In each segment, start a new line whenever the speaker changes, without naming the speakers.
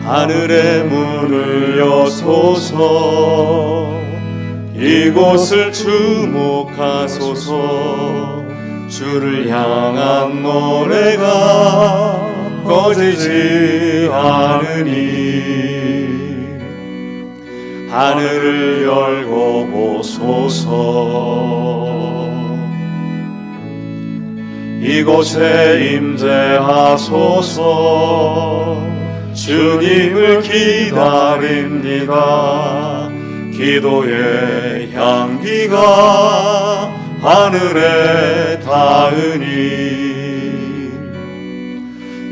하늘의 문을 여소서. 이곳을 주목하소서. 주를 향한 노래가 꺼지지 않으니 하늘을 열고 보소서. 이곳에 임재하소서. 주님을 기다립니다. 기도의 향기가 하늘에 닿으니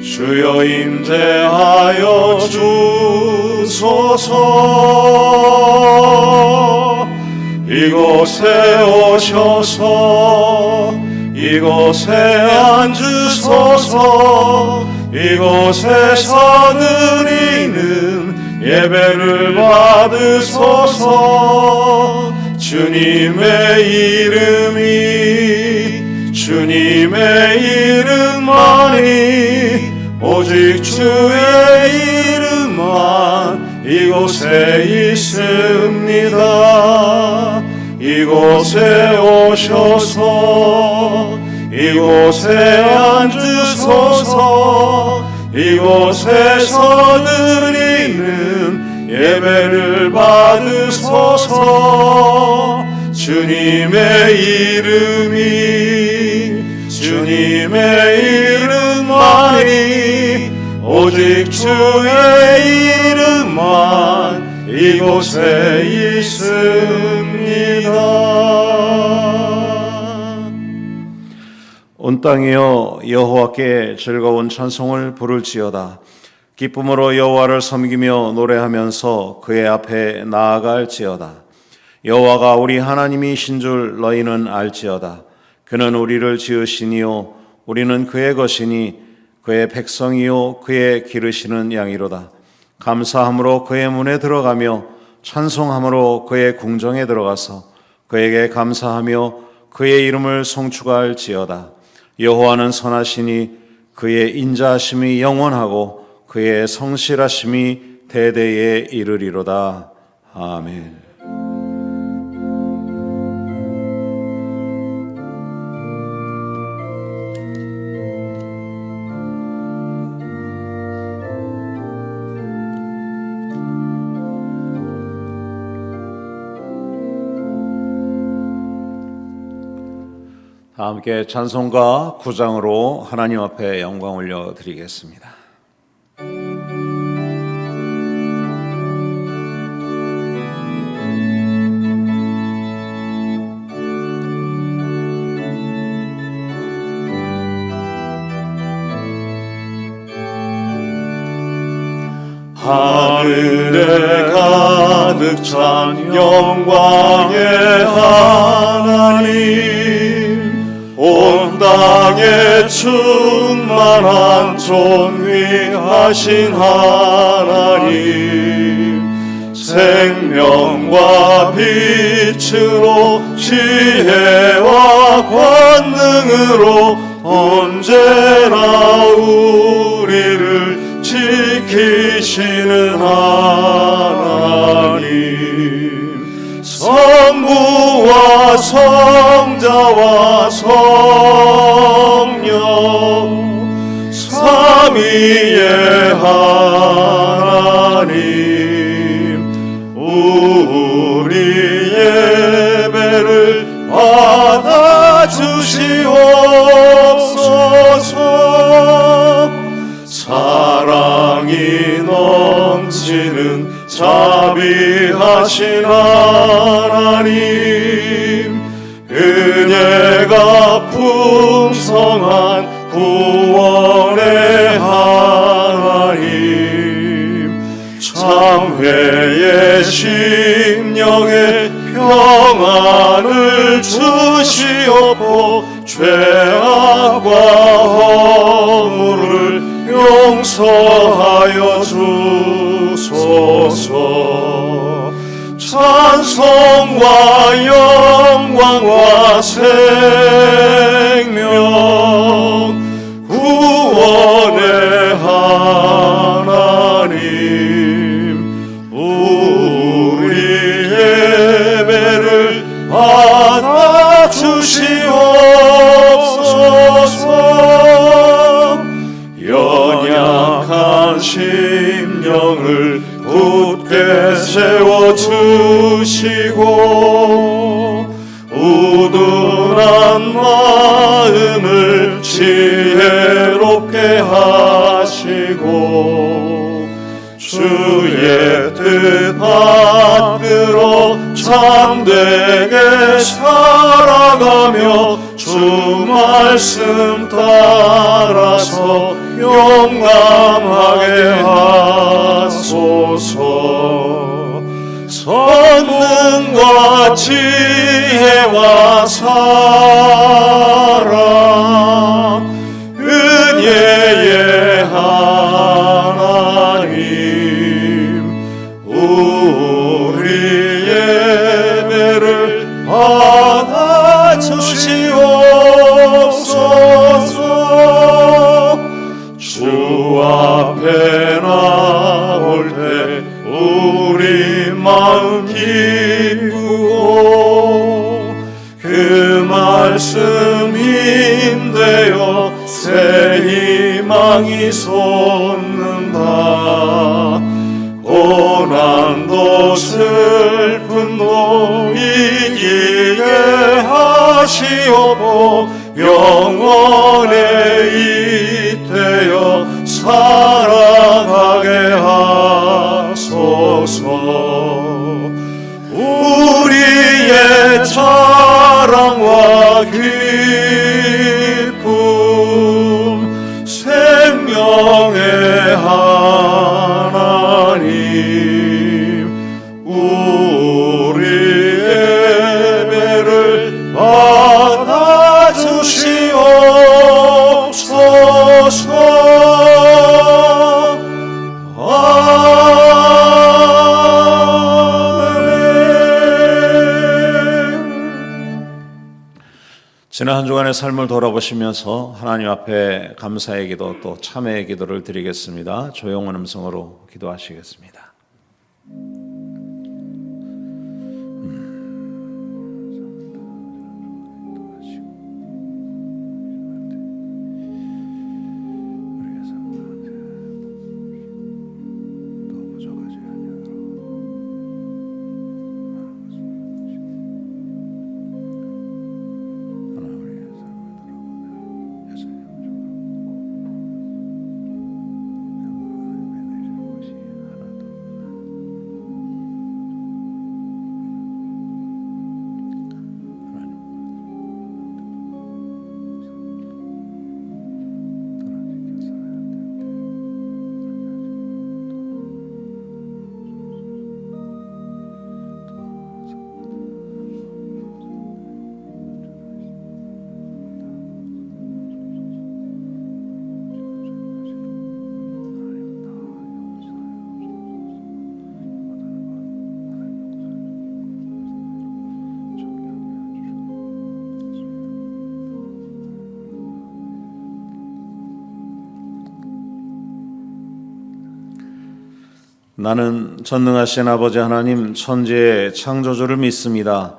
주여 임재하여 주소서. 이곳에 오셔서 이곳에 앉으소서. 이곳에서 드리는 예배를 받으소서. 주님의 주님의 이름만이 오직 주의 이름만 이곳에 있습니다. 이곳에 오셔서 이곳에 앉으소서. 이곳에서 드리는 예배를 받으소서. 주님의 이름만이 오직 주의 이름만 이곳에 있습니다.
온 땅이여 여호와께 즐거운 찬송을 부를지어다. 기쁨으로 여호와를 섬기며 노래하면서 그의 앞에 나아갈지어다. 여호와가 우리 하나님이신 줄 너희는 알지어다. 그는 우리를 지으시니요 우리는 그의 것이니 그의 백성이요 그의 기르시는 양이로다. 감사함으로 그의 문에 들어가며 찬송함으로 그의 궁정에 들어가서 그에게 감사하며 그의 이름을 송축할지어다. 여호와는 선하시니 그의 인자하심이 영원하고 그의 성실하심이 대대에 이르리로다. 아멘. 함께 찬송가 9장으로 하나님 앞에 영광 올려드리겠습니다.
하늘에 가득 찬 영광의 하나님, 온 땅에 충만한 존귀하신 하나님, 생명과 빛으로 지혜와 권능으로 언제나 우리를 지키시는 하나님, 성부와 성자와 성령 삼위의 하나님, 우리 예배를 받아주시옵소서. 사랑이 넘치는 자비하신 하나님, 은혜가 풍성한 구원의 하나님, 참회의 심령에 평안을 주시옵고 죄악과 허물을 용서하여 주소서. 찬송과 영광과 생명 구원의 하나님, 주 말씀 따라서 용감하게 하소서. 선능과 지혜와 사랑 은혜의 하나님, 우리 예배를 받아주시옵소서. 주 앞에 나올 때 우리 마음 기쁘고 그 말씀 힘되어 새 희망이 솟는다. 고난도 슬픔도 이기게 하시옵고 영원에 잇대어 살아가게 하소서. 우리의 자랑과 기쁨 생명의 하나님, 우리 예배를 받아주시옵소서.
지난 한 주간의 삶을 돌아보시면서 하나님 앞에 감사의 기도 또 참회의 기도를 드리겠습니다. 조용한 음성으로 기도하시겠습니다. 나는 전능하신 아버지 하나님 천지의 창조주를 믿습니다.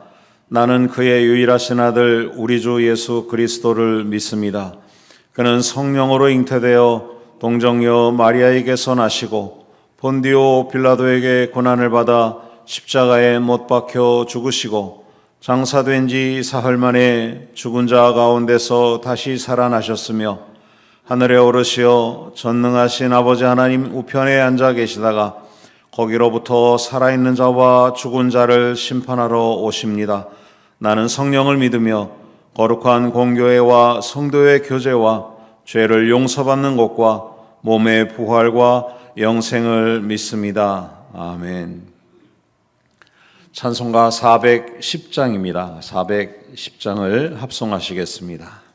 나는 그의 유일하신 아들 우리 주 예수 그리스도를 믿습니다. 그는 성령으로 잉태되어 동정녀 마리아에게서 나시고 본디오 빌라도에게 고난을 받아 십자가에 못 박혀 죽으시고 장사된 지 사흘 만에 죽은 자 가운데서 다시 살아나셨으며 하늘에 오르시어 전능하신 아버지 하나님 우편에 앉아 계시다가 거기로부터 살아있는 자와 죽은 자를 심판하러 오십니다. 나는 성령을 믿으며 거룩한 공교회와 성도의 교제와 죄를 용서받는 것과 몸의 부활과 영생을 믿습니다. 아멘. 찬송가 410장입니다. 410장을 합송하시겠습니다.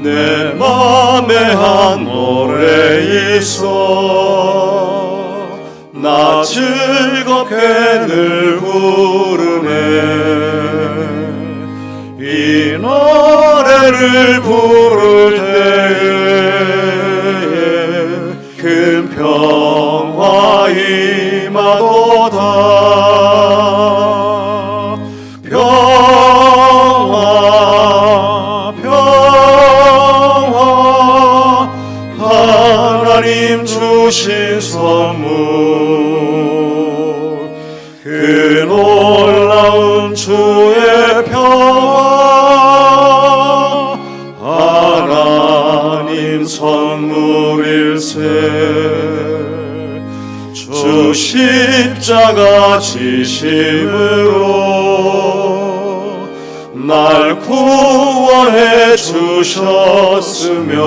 내 맘에 한 노래 있어 나 즐겁게 늘 부르네. 이 노래를 부를 때에 큰 평화 임하도다. 하나님 주신 선물 놀라운 주의 평화 하나님 선물일세. 주 십자가 지심으로 날 구원해 주셨으며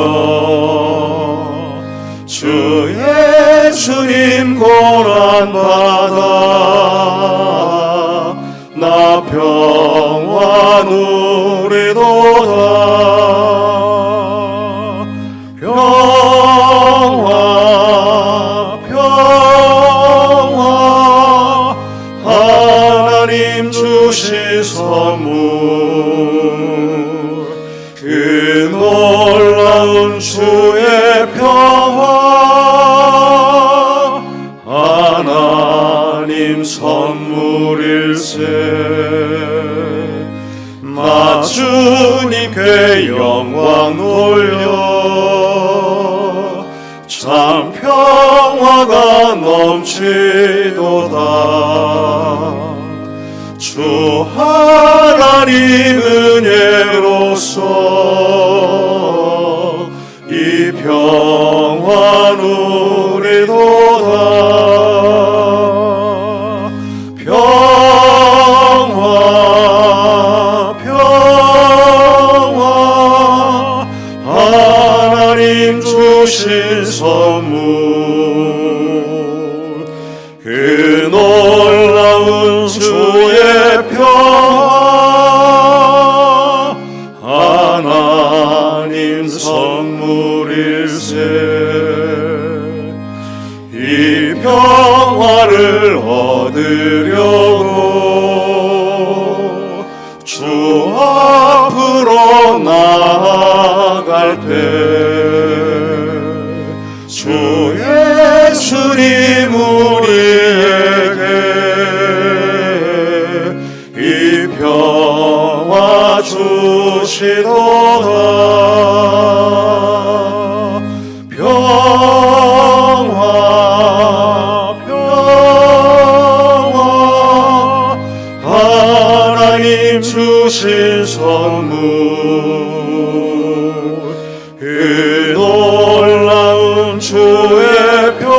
주 예수님 고난받아 나 평화 누리도다. 평화 평화 하나님 주신 선물 그 놀라운 주의 평화 하나님 선물일세. 나 주님께 영광 돌려 참 평화가 넘치도다. 주 하나님 은혜로서 이 평화 누리도다. 평화 평화 하나님 주신 선물 그 놀라운 주의 평화 하나님 선물일세. 이 평화를 얻으려고 주 앞으로 나아갈 때 주 예수님 우리에게 이 평화 주시도다. 평화 평화 하나님 주신 선물 그 놀라운 주의 평화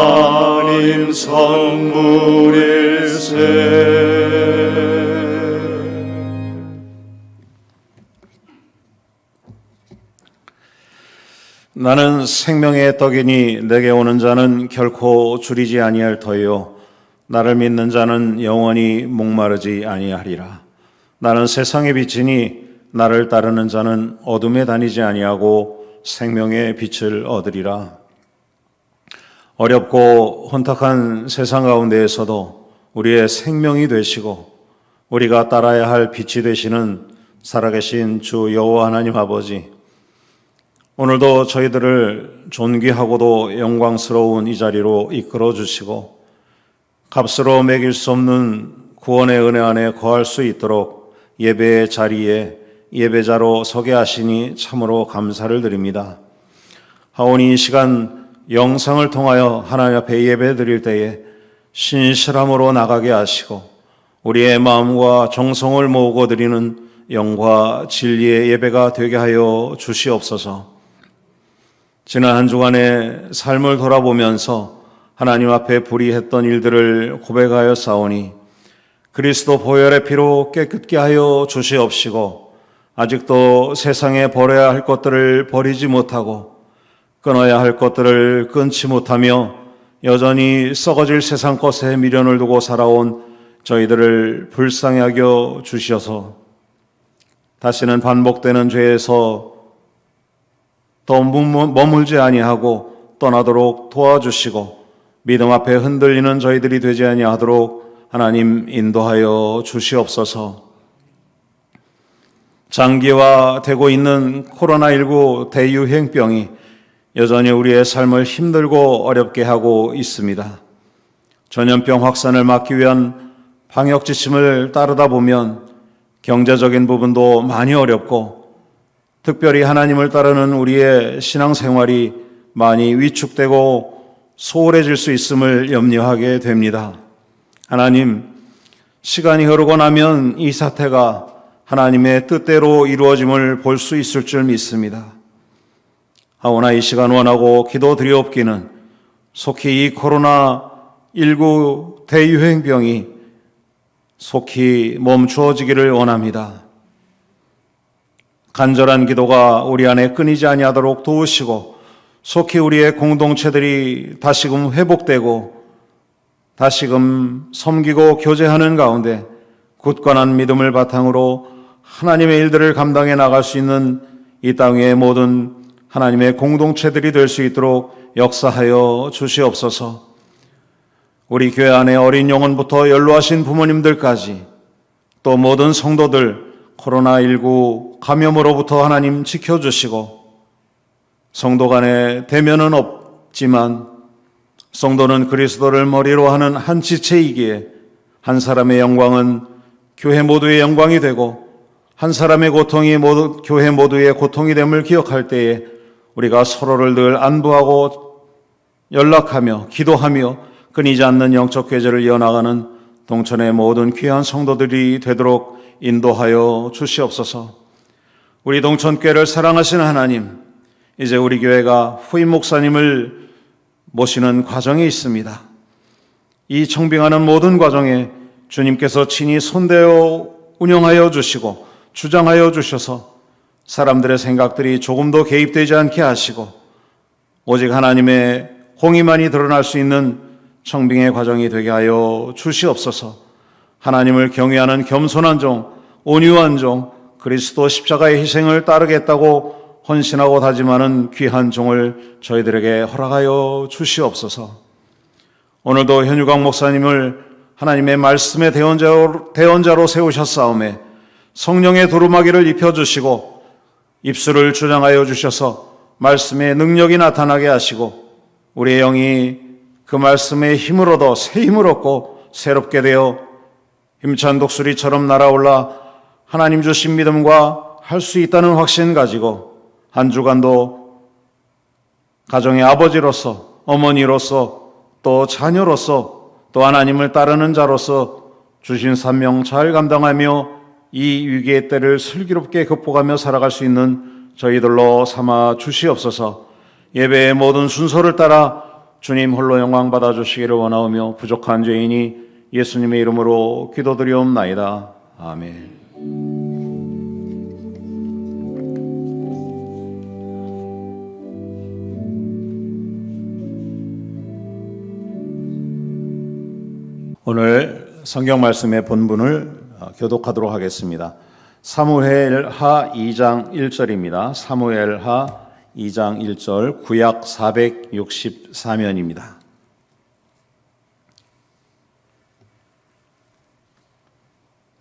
하나님 선물일세.
나는 생명의 떡이니 내게 오는 자는 결코 줄이지 아니할 터요 나를 믿는 자는 영원히 목마르지 아니하리라. 나는 세상의 빛이니 나를 따르는 자는 어둠에 다니지 아니하고 생명의 빛을 얻으리라. 어렵고 혼탁한 세상 가운데에서도 우리의 생명이 되시고 우리가 따라야 할 빛이 되시는 살아계신 주 여호와 하나님 아버지, 오늘도 저희들을 존귀하고도 영광스러운 이 자리로 이끌어 주시고 값으로 매길 수 없는 구원의 은혜 안에 거할 수 있도록 예배의 자리에 예배자로 서게 하시니 참으로 감사를 드립니다. 하오니 이 시간 영상을 통하여 하나님 앞에 예배 드릴 때에 신실함으로 나가게 하시고 우리의 마음과 정성을 모으고 드리는 영과 진리의 예배가 되게 하여 주시옵소서. 지난 한 주간의 삶을 돌아보면서 하나님 앞에 불의했던 일들을 고백하여 싸우니 그리스도 보혈의 피로 깨끗게 하여 주시옵시고 아직도 세상에 버려야 할 것들을 버리지 못하고 끊어야 할 것들을 끊지 못하며 여전히 썩어질 세상 것에 미련을 두고 살아온 저희들을 불쌍히 여겨 주셔서 다시는 반복되는 죄에서 더 머물지 아니하고 떠나도록 도와주시고 믿음 앞에 흔들리는 저희들이 되지 아니하도록 하나님 인도하여 주시옵소서. 장기화되고 있는 코로나19 대유행병이 여전히 우리의 삶을 힘들고 어렵게 하고 있습니다. 전염병 확산을 막기 위한 방역 지침을 따르다 보면 경제적인 부분도 많이 어렵고 특별히 하나님을 따르는 우리의 신앙생활이 많이 위축되고 소홀해질 수 있음을 염려하게 됩니다. 하나님, 시간이 흐르고 나면 이 사태가 하나님의 뜻대로 이루어짐을 볼 수 있을 줄 믿습니다. 하오나 이 시간 원하고 기도드리옵기는 속히 이 코로나19 대유행병이 속히 멈추어지기를 원합니다. 간절한 기도가 우리 안에 끊이지 아니하도록 도우시고 속히 우리의 공동체들이 다시금 회복되고 다시금 섬기고 교제하는 가운데 굳건한 믿음을 바탕으로 하나님의 일들을 감당해 나갈 수 있는 이 땅의 모든 하나님의 공동체들이 될 수 있도록 역사하여 주시옵소서. 우리 교회 안에 어린 영혼부터 연로하신 부모님들까지 또 모든 성도들 코로나19 감염으로부터 하나님 지켜주시고 성도 간에 대면은 없지만 성도는 그리스도를 머리로 하는 한 지체이기에 한 사람의 영광은 교회 모두의 영광이 되고 한 사람의 고통이 교회 모두의 고통이 됨을 기억할 때에 우리가 서로를 늘 안부하고 연락하며 기도하며 끊이지 않는 영적 교제를 이어나가는 동천의 모든 귀한 성도들이 되도록 인도하여 주시옵소서. 우리 동천교회를 사랑하시는 하나님, 이제 우리 교회가 후임 목사님을 모시는 과정에 있습니다. 이 청빙하는 모든 과정에 주님께서 친히 손대어 운영하여 주시고 주장하여 주셔서 사람들의 생각들이 조금도 개입되지 않게 하시고 오직 하나님의 공의만이 드러날 수 있는 청빙의 과정이 되게 하여 주시옵소서. 하나님을 경외하는 겸손한 종, 온유한 종, 그리스도 십자가의 희생을 따르겠다고 헌신하고 다짐하는 귀한 종을 저희들에게 허락하여 주시옵소서. 오늘도 현유광 목사님을 하나님의 말씀의 대언자로 세우셨사오매 성령의 두루마기를 입혀주시고 입술을 주장하여 주셔서 말씀의 능력이 나타나게 하시고 우리의 영이 그 말씀의 힘을 얻어 새 힘을 얻고 새롭게 되어 힘찬 독수리처럼 날아올라 하나님 주신 믿음과 할 수 있다는 확신 가지고 한 주간도 가정의 아버지로서 어머니로서 또 자녀로서 또 하나님을 따르는 자로서 주신 사명 잘 감당하며 이 위기의 때를 슬기롭게 극복하며 살아갈 수 있는 저희들로 삼아 주시옵소서. 예배의 모든 순서를 따라 주님 홀로 영광 받아 주시기를 원하오며 부족한 죄인이 예수님의 이름으로 기도드리옵나이다. 아멘. 오늘 성경 말씀의 본문을 교독하도록 하겠습니다. 사무엘하 2장 1절입니다. 사무엘하 2장 1절 구약 464면입니다.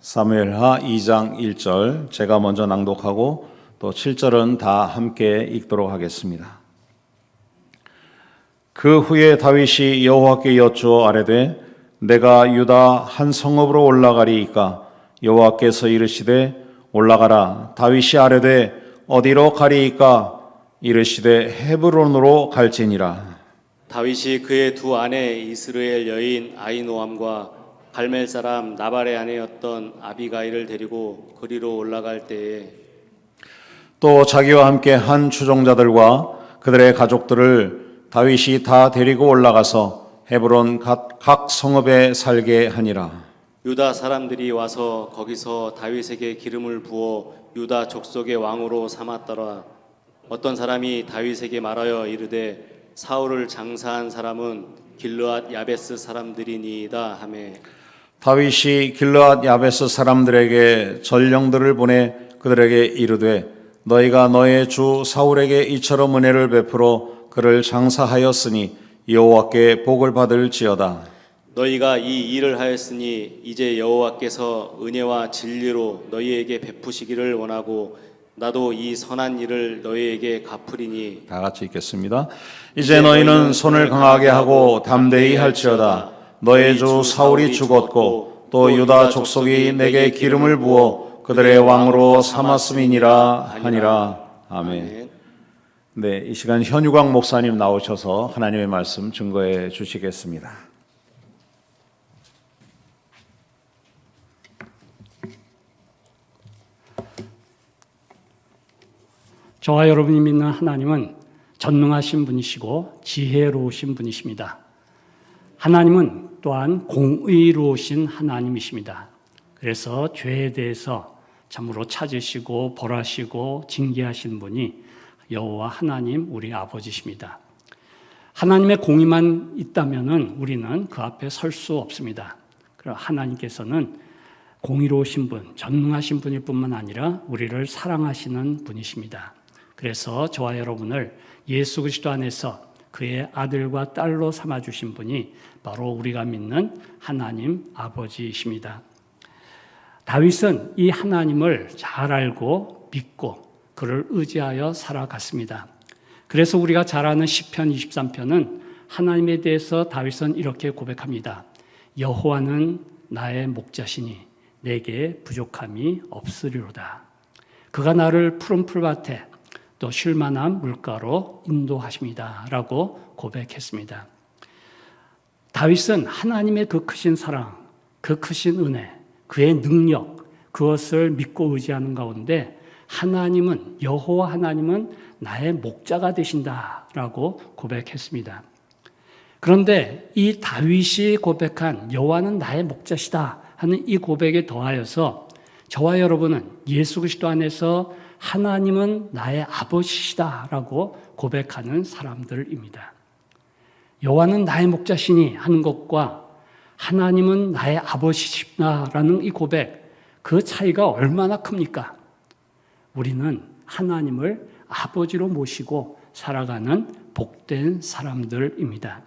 사무엘하 2장 1절 제가 먼저 낭독하고 또 7절은 다 함께 읽도록 하겠습니다. 그 후에 다윗이 여호와께 여쭈어 아뢰되 내가 유다 한 성읍으로 올라가리이까 여호와께서 이르시되 올라가라. 다윗이 아뢰되 어디로 가리이까 이르시되 헤브론으로 갈지니라.
다윗이 그의 두 아내 이스라엘 여인 아히노암과 갈멜 사람 나발의 아내였던 아비가일을 데리고 그리로 올라갈 때에
또 자기와 함께 한 추종자들과 그들의 가족들을 다윗이 다 데리고 올라가서 헤브론 각 성읍에 살게 하니라.
유다 사람들이 와서 거기서 다윗에게 기름을 부어 유다 족속의 왕으로 삼았더라. 어떤 사람이 다윗에게 말하여 이르되 사울을 장사한 사람은 길르앗 야베스 사람들이니이다 하매
다윗이 길르앗 야베스 사람들에게 전령들을 보내 그들에게 이르되 너희가 너의 주 사울에게 이처럼 은혜를 베풀어 그를 장사하였으니 여호와께 복을 받을지어다.
너희가 이 일을 하였으니 이제 여호와께서 은혜와 진리로 너희에게 베푸시기를 원하고 나도 이 선한 일을 너희에게 갚으리니.
다 같이 읽겠습니다. 이제 너희는 손을 강하게 하고 담대히 할지어다. 너의 주 사울이 죽었고 또 유다 족속이 내게 기름을 부어 그들의 왕으로 삼았음이니라 하니라. 아멘. 네, 이 시간 현유광 목사님 나오셔서 하나님의 말씀 증거해 주시겠습니다.
저와 여러분이 믿는 하나님은 전능하신 분이시고 지혜로우신 분이십니다. 하나님은 또한 공의로우신 하나님이십니다. 그래서 죄에 대해서 참으로 찾으시고 벌하시고 징계하신 분이 여호와 하나님 우리 아버지십니다. 하나님의 공의만 있다면 우리는 그 앞에 설 수 없습니다. 그러나 하나님께서는 공의로우신 분, 전능하신 분일 뿐만 아니라 우리를 사랑하시는 분이십니다. 그래서 저와 여러분을 예수 그리스도 안에서 그의 아들과 딸로 삼아주신 분이 바로 우리가 믿는 하나님 아버지이십니다. 다윗은 이 하나님을 잘 알고 믿고 그를 의지하여 살아갔습니다. 그래서 우리가 잘 아는 시편 23편은 하나님에 대해서 다윗은 이렇게 고백합니다. 여호와는 나의 목자시니 내게 부족함이 없으리로다. 그가 나를 푸른 풀밭에 또 쉴만한 물가로 인도하십니다. 라고 고백했습니다. 다윗은 하나님의 그 크신 사랑, 그 크신 은혜, 그의 능력, 그것을 믿고 의지하는 가운데 하나님은, 여호와 하나님은 나의 목자가 되신다라고 고백했습니다. 그런데 이 다윗이 고백한 여호와는 나의 목자시다 하는 이 고백에 더하여서 저와 여러분은 예수 그리스도 안에서 하나님은 나의 아버지시다라고 고백하는 사람들입니다. 여호와는 나의 목자시니 하는 것과 하나님은 나의 아버지시다라는 이 고백, 그 차이가 얼마나 큽니까? 우리는 하나님을 아버지로 모시고 살아가는 복된 사람들입니다.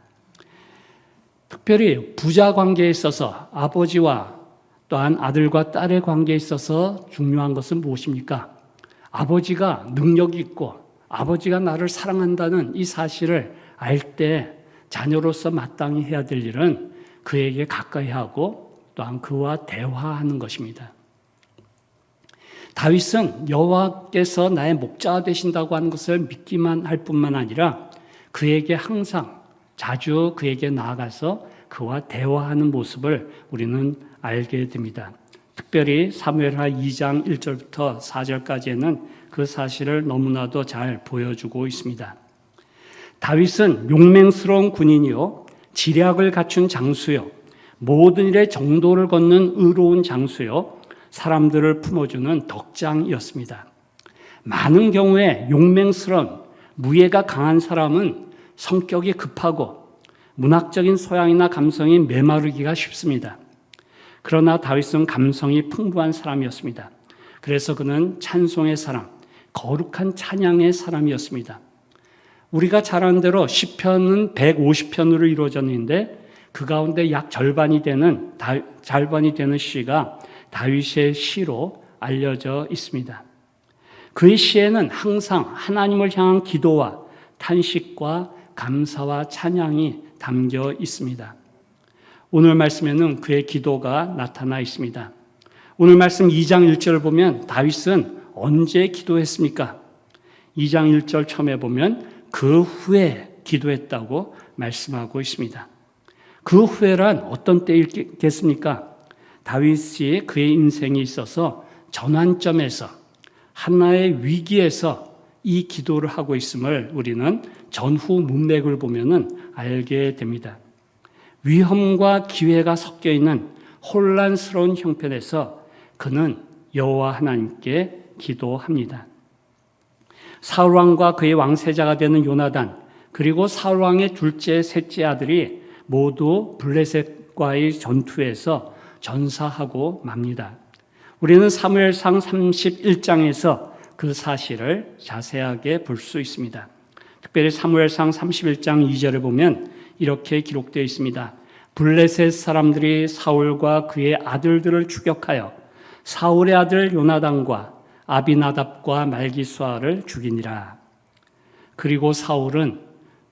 특별히 부자 관계에 있어서 아버지와 또한 아들과 딸의 관계에 있어서 중요한 것은 무엇입니까? 아버지가 능력이 있고 아버지가 나를 사랑한다는 이 사실을 알 때 자녀로서 마땅히 해야 될 일은 그에게 가까이 하고 또한 그와 대화하는 것입니다. 다윗은 여호와께서 나의 목자가 되신다고 하는 것을 믿기만 할 뿐만 아니라 그에게 항상 자주 그에게 나아가서 그와 대화하는 모습을 우리는 알게 됩니다. 특별히 사무엘하 2장 1절부터 4절까지에는 그 사실을 너무나도 잘 보여주고 있습니다. 다윗은 용맹스러운 군인이요, 지략을 갖춘 장수요, 모든 일에 정도를 걷는 의로운 장수요, 사람들을 품어주는 덕장이었습니다. 많은 경우에 용맹스러운 무예가 강한 사람은 성격이 급하고 문학적인 소양이나 감성이 메마르기가 쉽습니다. 그러나 다윗은 감성이 풍부한 사람이었습니다. 그래서 그는 찬송의 사람, 거룩한 찬양의 사람이었습니다. 우리가 잘 아는 대로 시편은 150편으로 이루어졌는데 그 가운데 약 절반이 되는 시가 다윗의 시로 알려져 있습니다. 그의 시에는 항상 하나님을 향한 기도와 탄식과 감사와 찬양이 담겨 있습니다. 오늘 말씀에는 그의 기도가 나타나 있습니다. 오늘 말씀 2장 1절을 보면 다윗은 언제 기도했습니까? 2장 1절 처음에 보면 그 후에 기도했다고 말씀하고 있습니다. 그 후에란 어떤 때이겠습니까? 다윗이 그의 인생에 있어서 전환점에서 하나의 위기에서 이 기도를 하고 있음을 우리는 전후 문맥을 보면은 알게 됩니다. 위험과 기회가 섞여 있는 혼란스러운 형편에서 그는 여호와 하나님께 기도합니다. 사울 왕과 그의 왕세자가 되는 요나단, 그리고 사울 왕의 둘째, 셋째 아들이 모두 블레셋과의 전투에서 전사하고 맙니다. 우리는 사무엘상 31장에서 그 사실을 자세하게 볼 수 있습니다. 특별히 사무엘상 31장 2절에 보면 이렇게 기록되어 있습니다. 블레셋 사람들이 사울과 그의 아들들을 추격하여 사울의 아들 요나단과 아비나답과 말기수아를 죽이니라. 그리고 사울은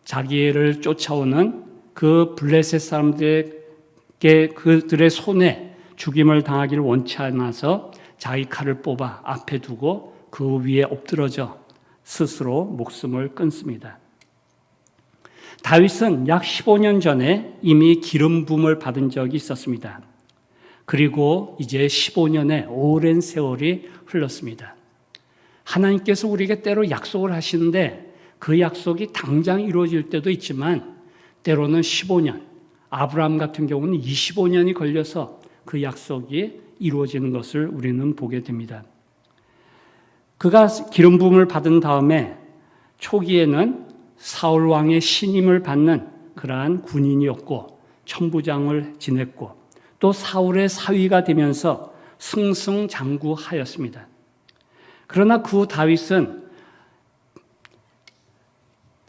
자기를 쫓아오는 그 블레셋 사람들에게 그들의 손에 죽임을 당하기를 원치 않아서 자기 칼을 뽑아 앞에 두고 그 위에 엎드러져 스스로 목숨을 끊습니다. 다윗은 약 15년 전에 이미 기름 부음을 받은 적이 있었습니다. 그리고 이제 15년의 오랜 세월이 흘렀습니다. 하나님께서 우리에게 때로 약속을 하시는데 그 약속이 당장 이루어질 때도 있지만 때로는 15년, 아브라함 같은 경우는 25년이 걸려서 그 약속이 이루어지는 것을 우리는 보게 됩니다. 그가 기름 부음을 받은 다음에 초기에는 사울 왕의 신임을 받는 그러한 군인이었고 천부장을 지냈고 또 사울의 사위가 되면서 승승장구하였습니다. 그러나 그 다윗은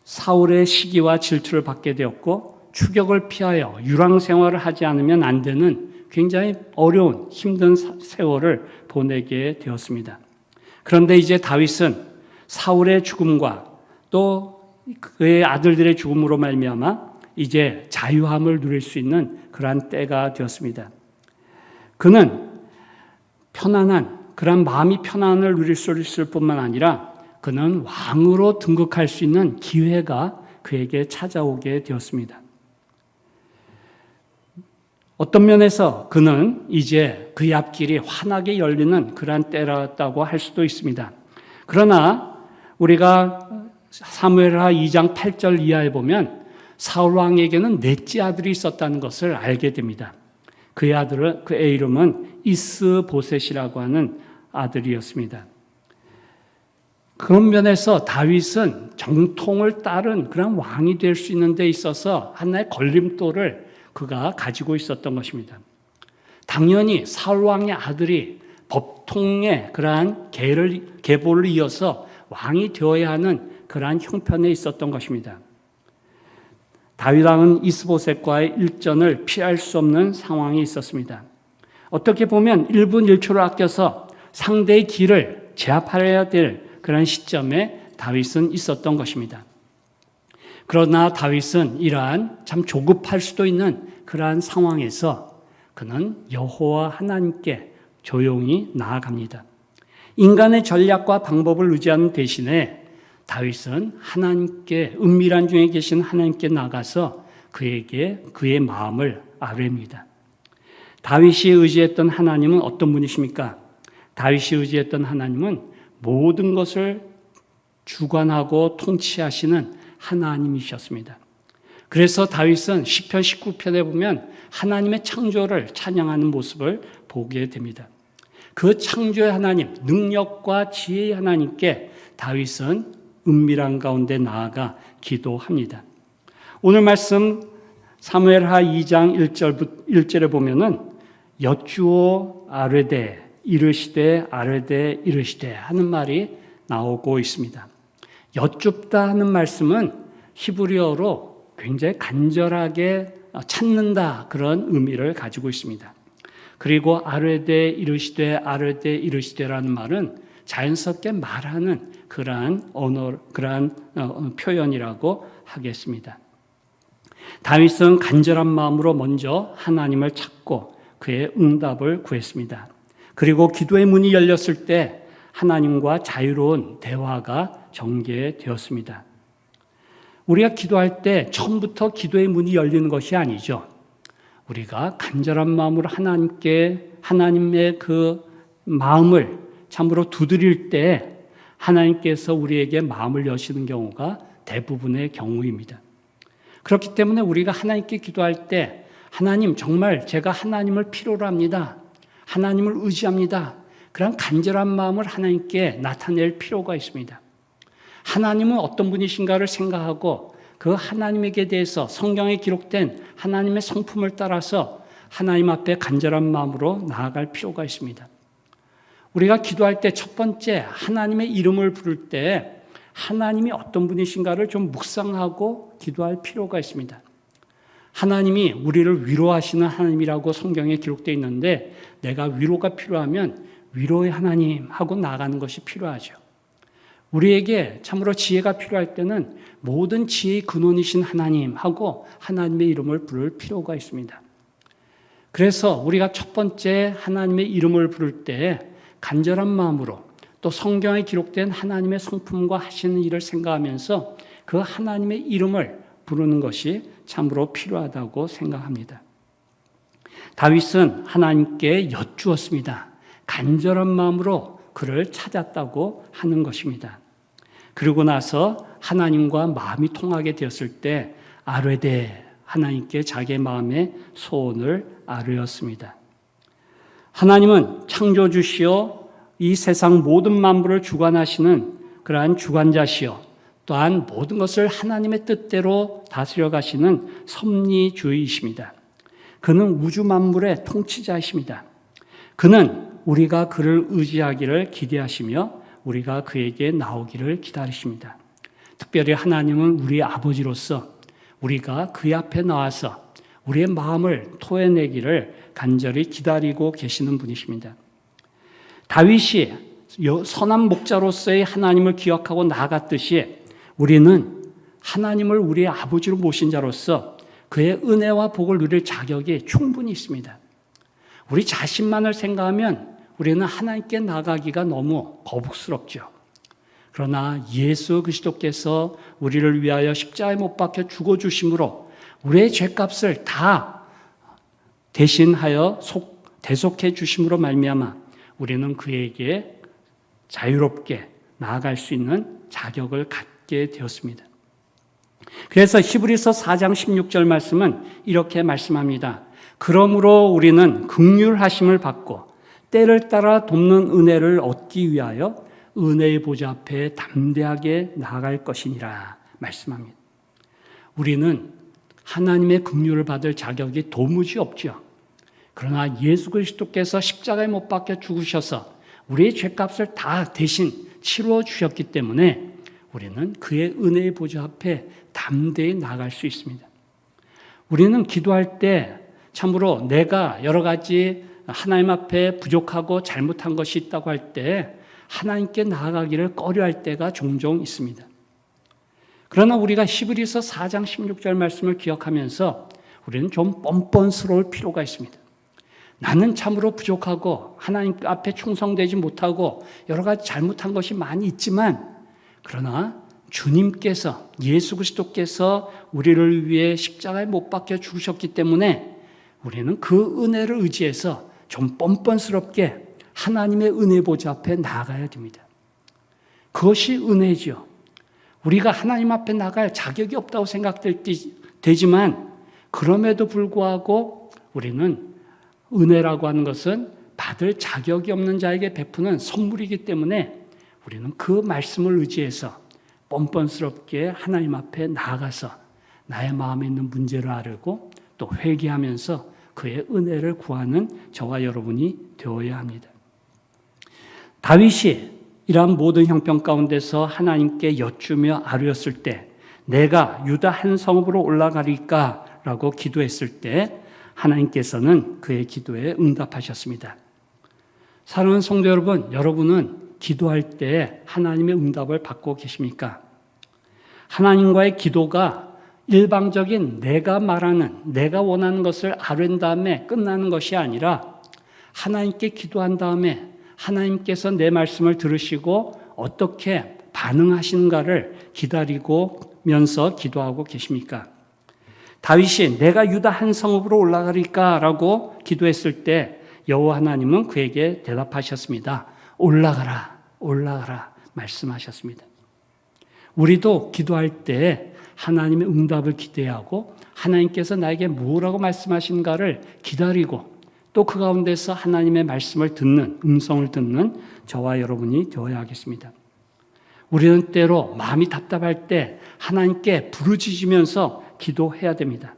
사울의 시기와 질투를 받게 되었고 추격을 피하여 유랑 생활을 하지 않으면 안 되는 굉장히 어려운 힘든 세월을 보내게 되었습니다. 그런데 이제 다윗은 사울의 죽음과 또 그의 아들들의 죽음으로 말미암아 이제 자유함을 누릴 수 있는 그러한 때가 되었습니다. 그는 편안한 그런 마음이 편안을 누릴 수 있을 뿐만 아니라 그는 왕으로 등극할 수 있는 기회가 그에게 찾아오게 되었습니다. 어떤 면에서 그는 이제 그의 앞길이 환하게 열리는 그러한 때였다고 할 수도 있습니다. 그러나 우리가 사무엘하 2장 8절 이하에 보면 사울 왕에게는 넷째 아들이 있었다는 것을 알게 됩니다. 그의 이름은 이스보셋이라고 하는 아들이었습니다. 그런 면에서 다윗은 정통을 따른 그런 왕이 될 수 있는 데 있어서 하나의 걸림돌을 그가 가지고 있었던 것입니다. 당연히 사울 왕의 아들이 법통의 그러한 계보를 이어서 왕이 되어야 하는 그러한 형편에 있었던 것입니다. 다윗 왕은 이스보셋과의 일전을 피할 수 없는 상황이 있었습니다. 어떻게 보면 1분 1초를 아껴서 상대의 길을 제압하여야 될 그런 시점에 다윗은 있었던 것입니다. 그러나 다윗은 이러한 참 조급할 수도 있는 그러한 상황에서 그는 여호와 하나님께 조용히 나아갑니다. 인간의 전략과 방법을 의지하는 대신에 다윗은 하나님께 은밀한 중에 계신 하나님께 나가서 그에게 그의 마음을 아뢰입니다. 다윗이 의지했던 하나님은 어떤 분이십니까? 다윗이 의지했던 하나님은 모든 것을 주관하고 통치하시는 하나님이셨습니다. 그래서 다윗은 시편 19편에 보면 하나님의 창조를 찬양하는 모습을 보게 됩니다. 그 창조의 하나님, 능력과 지혜의 하나님께 다윗은 은밀한 가운데 나아가 기도합니다. 오늘 말씀 사무엘하 2장 1절에 보면은 여쭈어 아뢰되 이르시되 아뢰되 이르시되 하는 말이 나오고 있습니다. 여쭙다 하는 말씀은 히브리어로 굉장히 간절하게 찾는다 그런 의미를 가지고 있습니다. 그리고 아뢰되 이르시되 아뢰되 이르시되라는 말은 자연스럽게 말하는 그러한 표현이라고 하겠습니다. 다윗은 간절한 마음으로 먼저 하나님을 찾고 그의 응답을 구했습니다. 그리고 기도의 문이 열렸을 때 하나님과 자유로운 대화가 전개되었습니다. 우리가 기도할 때 처음부터 기도의 문이 열리는 것이 아니죠. 우리가 간절한 마음으로 하나님의 그 마음을 참으로 두드릴 때 하나님께서 우리에게 마음을 여시는 경우가 대부분의 경우입니다. 그렇기 때문에 우리가 하나님께 기도할 때 하나님 정말 제가 하나님을 필요로 합니다. 하나님을 의지합니다. 그런 간절한 마음을 하나님께 나타낼 필요가 있습니다. 하나님은 어떤 분이신가를 생각하고 그 하나님에게 대해서 성경에 기록된 하나님의 성품을 따라서 하나님 앞에 간절한 마음으로 나아갈 필요가 있습니다. 우리가 기도할 때 첫 번째 하나님의 이름을 부를 때 하나님이 어떤 분이신가를 좀 묵상하고 기도할 필요가 있습니다. 하나님이 우리를 위로하시는 하나님이라고 성경에 기록되어 있는데 내가 위로가 필요하면 위로의 하나님 하고 나아가는 것이 필요하죠. 우리에게 참으로 지혜가 필요할 때는 모든 지혜의 근원이신 하나님 하고 하나님의 이름을 부를 필요가 있습니다. 그래서 우리가 첫 번째 하나님의 이름을 부를 때 간절한 마음으로 또 성경에 기록된 하나님의 성품과 하시는 일을 생각하면서 그 하나님의 이름을 부르는 것이 참으로 필요하다고 생각합니다. 다윗은 하나님께 여쭈었습니다. 간절한 마음으로 그를 찾았다고 하는 것입니다. 그리고 나서 하나님과 마음이 통하게 되었을 때 아뢰되 하나님께 자기의 마음의 소원을 아뢰었습니다. 하나님은 창조주시요 이 세상 모든 만물을 주관하시는 그러한 주관자시요 또한 모든 것을 하나님의 뜻대로 다스려 가시는 섭리주의이십니다. 그는 우주 만물의 통치자이십니다. 그는 우리가 그를 의지하기를 기대하시며 우리가 그에게 나오기를 기다리십니다. 특별히 하나님은 우리 아버지로서 우리가 그의 앞에 나와서 우리의 마음을 토해내기를 간절히 기다리고 계시는 분이십니다. 다윗이 선한 목자로서의 하나님을 기억하고 나아갔듯이 우리는 하나님을 우리의 아버지로 모신 자로서 그의 은혜와 복을 누릴 자격이 충분히 있습니다. 우리 자신만을 생각하면 우리는 하나님께 나가기가 너무 거북스럽죠. 그러나 예수 그리스도께서 우리를 위하여 십자가에 못 박혀 죽어주심으로 우리의 죄값을 다 대신하여 대속해 주심으로 말미암아 우리는 그에게 자유롭게 나아갈 수 있는 자격을 갖게 되었습니다. 그래서 히브리서 4장 16절 말씀은 이렇게 말씀합니다. 그러므로 우리는 긍휼하심을 받고 때를 따라 돕는 은혜를 얻기 위하여 은혜의 보좌 앞에 담대하게 나아갈 것이니라 말씀합니다. 우리는 하나님의 긍휼을 받을 자격이 도무지 없죠. 그러나 예수 그리스도께서 십자가에 못 박혀 죽으셔서 우리의 죄값을 다 대신 치루어 주셨기 때문에 우리는 그의 은혜의 보좌 앞에 담대히 나아갈 수 있습니다. 우리는 기도할 때 참으로 내가 여러 가지 하나님 앞에 부족하고 잘못한 것이 있다고 할 때 하나님께 나아가기를 꺼려할 때가 종종 있습니다. 그러나 우리가 히브리서 4장 16절 말씀을 기억하면서 우리는 좀 뻔뻔스러울 필요가 있습니다. 나는 참으로 부족하고 하나님 앞에 충성되지 못하고 여러 가지 잘못한 것이 많이 있지만 그러나 주님께서 예수 그리스도께서 우리를 위해 십자가에 못 박혀 죽으셨기 때문에 우리는 그 은혜를 의지해서 좀 뻔뻔스럽게 하나님의 은혜 보좌 앞에 나아가야 됩니다. 그것이 은혜죠. 우리가 하나님 앞에 나갈 자격이 없다고 생각되지만 그럼에도 불구하고 우리는 은혜라고 하는 것은 받을 자격이 없는 자에게 베푸는 선물이기 때문에 우리는 그 말씀을 의지해서 뻔뻔스럽게 하나님 앞에 나아가서 나의 마음에 있는 문제를 아뢰고 또 회개하면서 그의 은혜를 구하는 저와 여러분이 되어야 합니다. 다윗이 이러한 모든 형편 가운데서 하나님께 여쭈며 아뢰었을 때 내가 유다 한 성읍으로 올라가리까라고 기도했을 때 하나님께서는 그의 기도에 응답하셨습니다. 사랑하는 성도 여러분, 여러분은 기도할 때 하나님의 응답을 받고 계십니까? 하나님과의 기도가 일방적인 내가 말하는, 내가 원하는 것을 아뢰는 다음에 끝나는 것이 아니라 하나님께 기도한 다음에 하나님께서 내 말씀을 들으시고 어떻게 반응하시는가를 기다리면서 기도하고 계십니까? 다윗이 내가 유다 한 성읍으로 올라가리까라고 기도했을 때 여호와 하나님은 그에게 대답하셨습니다. 올라가라, 올라가라 말씀하셨습니다. 우리도 기도할 때 하나님의 응답을 기대하고 하나님께서 나에게 뭐라고 말씀하시는가를 기다리고 또 그 가운데서 하나님의 말씀을 듣는, 음성을 듣는 저와 여러분이 되어야 하겠습니다. 우리는 때로 마음이 답답할 때 하나님께 부르짖으면서 기도해야 됩니다.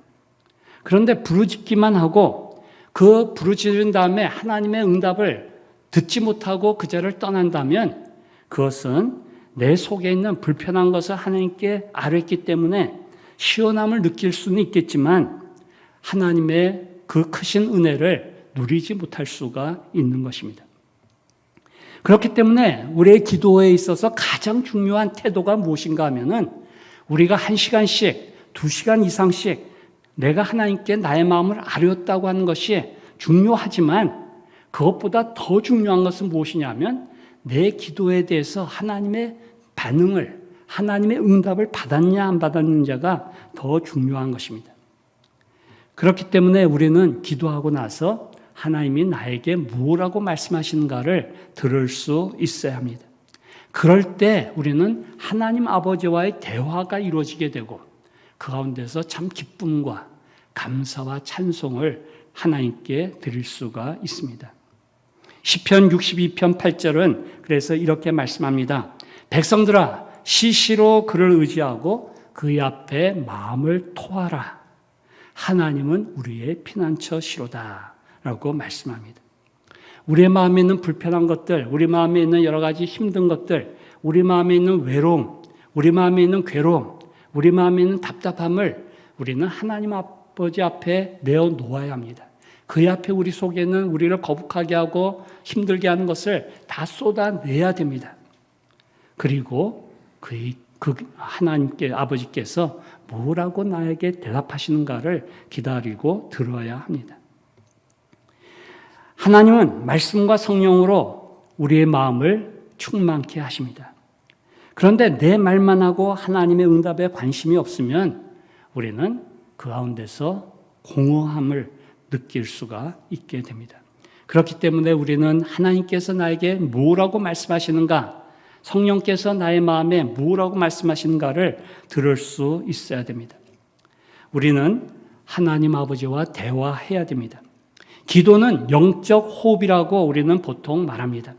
그런데 부르짖기만 하고 그 부르짖은 다음에 하나님의 응답을 듣지 못하고 그 자리를 떠난다면 그것은 내 속에 있는 불편한 것을 하나님께 아뢰기 때문에 시원함을 느낄 수는 있겠지만 하나님의 그 크신 은혜를 누리지 못할 수가 있는 것입니다. 그렇기 때문에 우리의 기도에 있어서 가장 중요한 태도가 무엇인가 하면은 우리가 1시간씩, 2시간 이상씩 내가 하나님께 나의 마음을 아뢰었다고 하는 것이 중요하지만 그것보다 더 중요한 것은 무엇이냐면 내 기도에 대해서 하나님의 반응을, 하나님의 응답을 받았냐 안 받았느냐가 더 중요한 것입니다. 그렇기 때문에 우리는 기도하고 나서 하나님이 나에게 뭐라고 말씀하시는가를 들을 수 있어야 합니다. 그럴 때 우리는 하나님 아버지와의 대화가 이루어지게 되고 그 가운데서 참 기쁨과 감사와 찬송을 하나님께 드릴 수가 있습니다. 시편 62편 8절은 그래서 이렇게 말씀합니다. 백성들아 시시로 그를 의지하고 그의 앞에 마음을 토하라. 하나님은 우리의 피난처시로다 라고 말씀합니다. 우리의 마음에 있는 불편한 것들, 우리 마음에 있는 여러 가지 힘든 것들, 우리 마음에 있는 외로움, 우리 마음에 있는 괴로움, 우리 마음에 있는 답답함을 우리는 하나님 아버지 앞에 내어놓아야 합니다. 그의 앞에 우리 속에 있는 우리를 거북하게 하고 힘들게 하는 것을 다 쏟아내야 됩니다. 그리고 그 하나님께 아버지께서 뭐라고 나에게 대답하시는가를 기다리고 들어야 합니다. 하나님은 말씀과 성령으로 우리의 마음을 충만케 하십니다. 그런데 내 말만 하고 하나님의 응답에 관심이 없으면 우리는 그 가운데서 공허함을 느낄 수가 있게 됩니다. 그렇기 때문에 우리는 하나님께서 나에게 뭐라고 말씀하시는가, 성령께서 나의 마음에 뭐라고 말씀하시는가를 들을 수 있어야 됩니다. 우리는 하나님 아버지와 대화해야 됩니다. 기도는 영적 호흡이라고 우리는 보통 말합니다.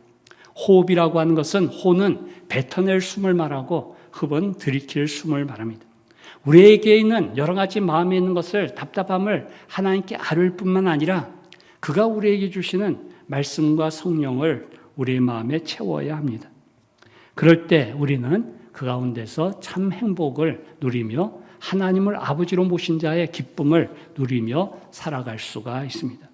호흡이라고 하는 것은 호는 뱉어낼 숨을 말하고 흡은 들이킬 숨을 말합니다. 우리에게 있는 여러 가지 마음에 있는 것을, 답답함을 하나님께 아뢰을 뿐만 아니라 그가 우리에게 주시는 말씀과 성령을 우리의 마음에 채워야 합니다. 그럴 때 우리는 그 가운데서 참 행복을 누리며 하나님을 아버지로 모신 자의 기쁨을 누리며 살아갈 수가 있습니다.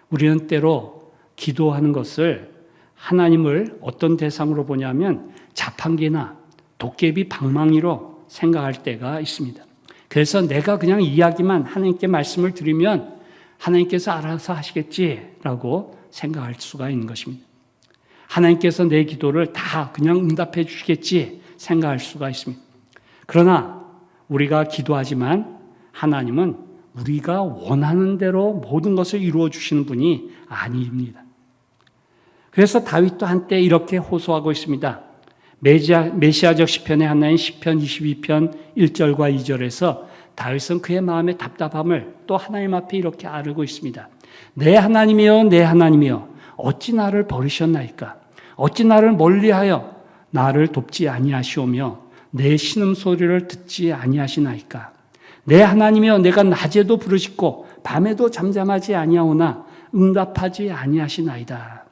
우리는 때로 기도하는 것을 하나님을 어떤 대상으로 보냐면 자판기나 도깨비 방망이로 생각할 때가 있습니다. 그래서 내가 그냥 이야기만 하나님께 말씀을 드리면 하나님께서 알아서 하시겠지라고 생각할 수가 있는 것입니다. 하나님께서 내 기도를 다 그냥 응답해 주시겠지 생각할 수가 있습니다. 그러나 우리가 기도하지만 하나님은 우리가 원하는 대로 모든 것을 이루어 주시는 분이 아닙니다. 그래서 다윗도 한때 이렇게 호소하고 있습니다. 메시아적 시편의 하나인 시편 22편 1절과 2절에서 다윗은 그의 마음의 답답함을 또 하나님 앞에 이렇게 아뢰고 있습니다. 내 하나님이여 내 하나님이여 어찌 나를 버리셨나이까? 어찌 나를 멀리하여 나를 돕지 아니하시오며 내 신음소리를 듣지 아니하시나이까? 내 하나님이여 내가 낮에도 부르짖고 밤에도 잠잠하지 아니하오나 응답하지 아니하시나이다.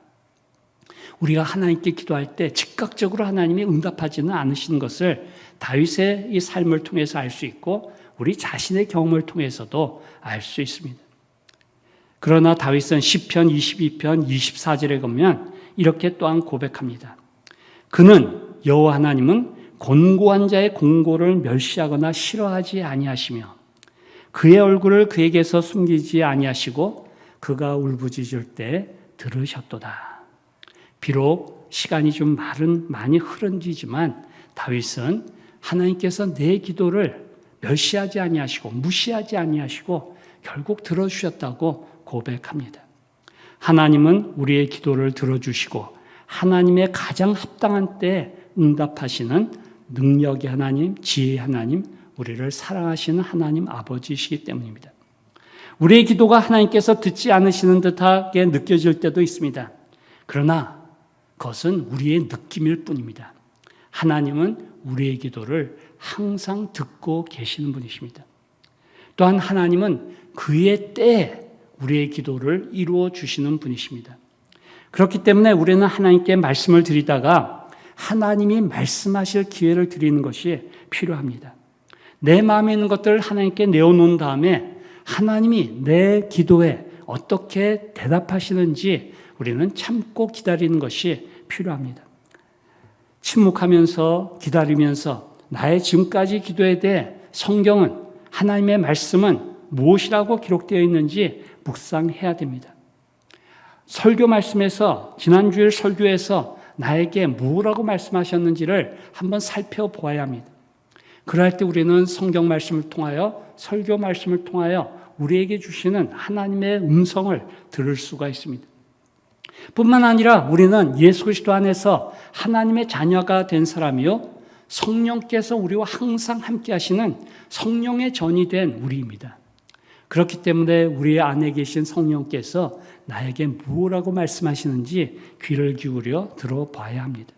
우리가 하나님께 기도할 때 즉각적으로 하나님이 응답하지는 않으시는 것을 다윗의 이 삶을 통해서 알 수 있고 우리 자신의 경험을 통해서도 알 수 있습니다. 그러나 다윗은 시편 22편 24절에 보면 이렇게 또한 고백합니다. 그는 여호와 하나님은 곤고한 자의 공고를 멸시하거나 싫어하지 아니하시며 그의 얼굴을 그에게서 숨기지 아니하시고 그가 울부짖을 때 들으셨도다. 비록 시간이 좀 많이 흐른 뒤지만 다윗은 하나님께서 내 기도를 멸시하지 아니하시고 무시하지 아니하시고 결국 들어주셨다고 고백합니다. 하나님은 우리의 기도를 들어주시고 하나님의 가장 합당한 때에 응답하시는 능력의 하나님, 지혜의 하나님, 우리를 사랑하시는 하나님 아버지이시기 때문입니다. 우리의 기도가 하나님께서 듣지 않으시는 듯하게 느껴질 때도 있습니다. 그러나 그것은 우리의 느낌일 뿐입니다. 하나님은 우리의 기도를 항상 듣고 계시는 분이십니다. 또한 하나님은 그의 때에 우리의 기도를 이루어 주시는 분이십니다. 그렇기 때문에 우리는 하나님께 말씀을 드리다가 하나님이 말씀하실 기회를 드리는 것이 필요합니다. 내 마음에 있는 것들을 하나님께 내어놓은 다음에 하나님이 내 기도에 어떻게 대답하시는지 우리는 참고 기다리는 것이 필요합니다. 침묵하면서 기다리면서 나의 지금까지 기도에 대해 성경은, 하나님의 말씀은 무엇이라고 기록되어 있는지 묵상해야 됩니다. 설교 말씀에서, 지난주일 설교에서 나에게 뭐라고 말씀하셨는지를 한번 살펴보아야 합니다. 그럴 때 우리는 성경 말씀을 통하여, 설교 말씀을 통하여 우리에게 주시는 하나님의 음성을 들을 수가 있습니다. 뿐만 아니라 우리는 예수 그리스도 안에서 하나님의 자녀가 된 사람이요, 성령께서 우리와 항상 함께 하시는 성령의 전이 된 우리입니다. 그렇기 때문에 우리 안에 계신 성령께서 나에게 무엇라고 말씀하시는지 귀를 기울여 들어봐야 합니다.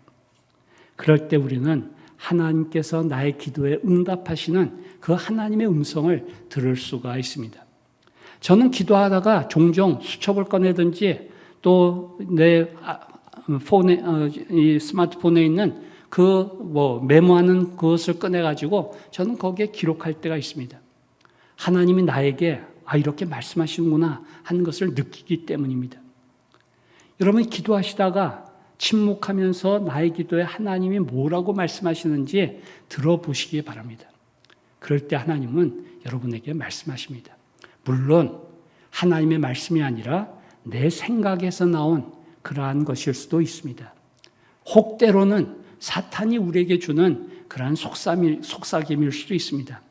그럴 때 우리는 하나님께서 나의 기도에 응답하시는 그 하나님의 음성을 들을 수가 있습니다. 저는 기도하다가 종종 수첩을 꺼내든지 또 내 폰에, 이 스마트폰에 있는 메모하는 그것을 꺼내가지고 저는 거기에 기록할 때가 있습니다. 하나님이 나에게 이렇게 말씀하시는구나 하는 것을 느끼기 때문입니다. 여러분, 기도하시다가 침묵하면서 나의 기도에 하나님이 뭐라고 말씀하시는지 들어보시기 바랍니다. 그럴 때 하나님은 여러분에게 말씀하십니다. 물론 하나님의 말씀이 아니라 내 생각에서 나온 그러한 것일 수도 있습니다. 혹 때로는 사탄이 우리에게 주는 그러한 속삭임일 수도 있습니다.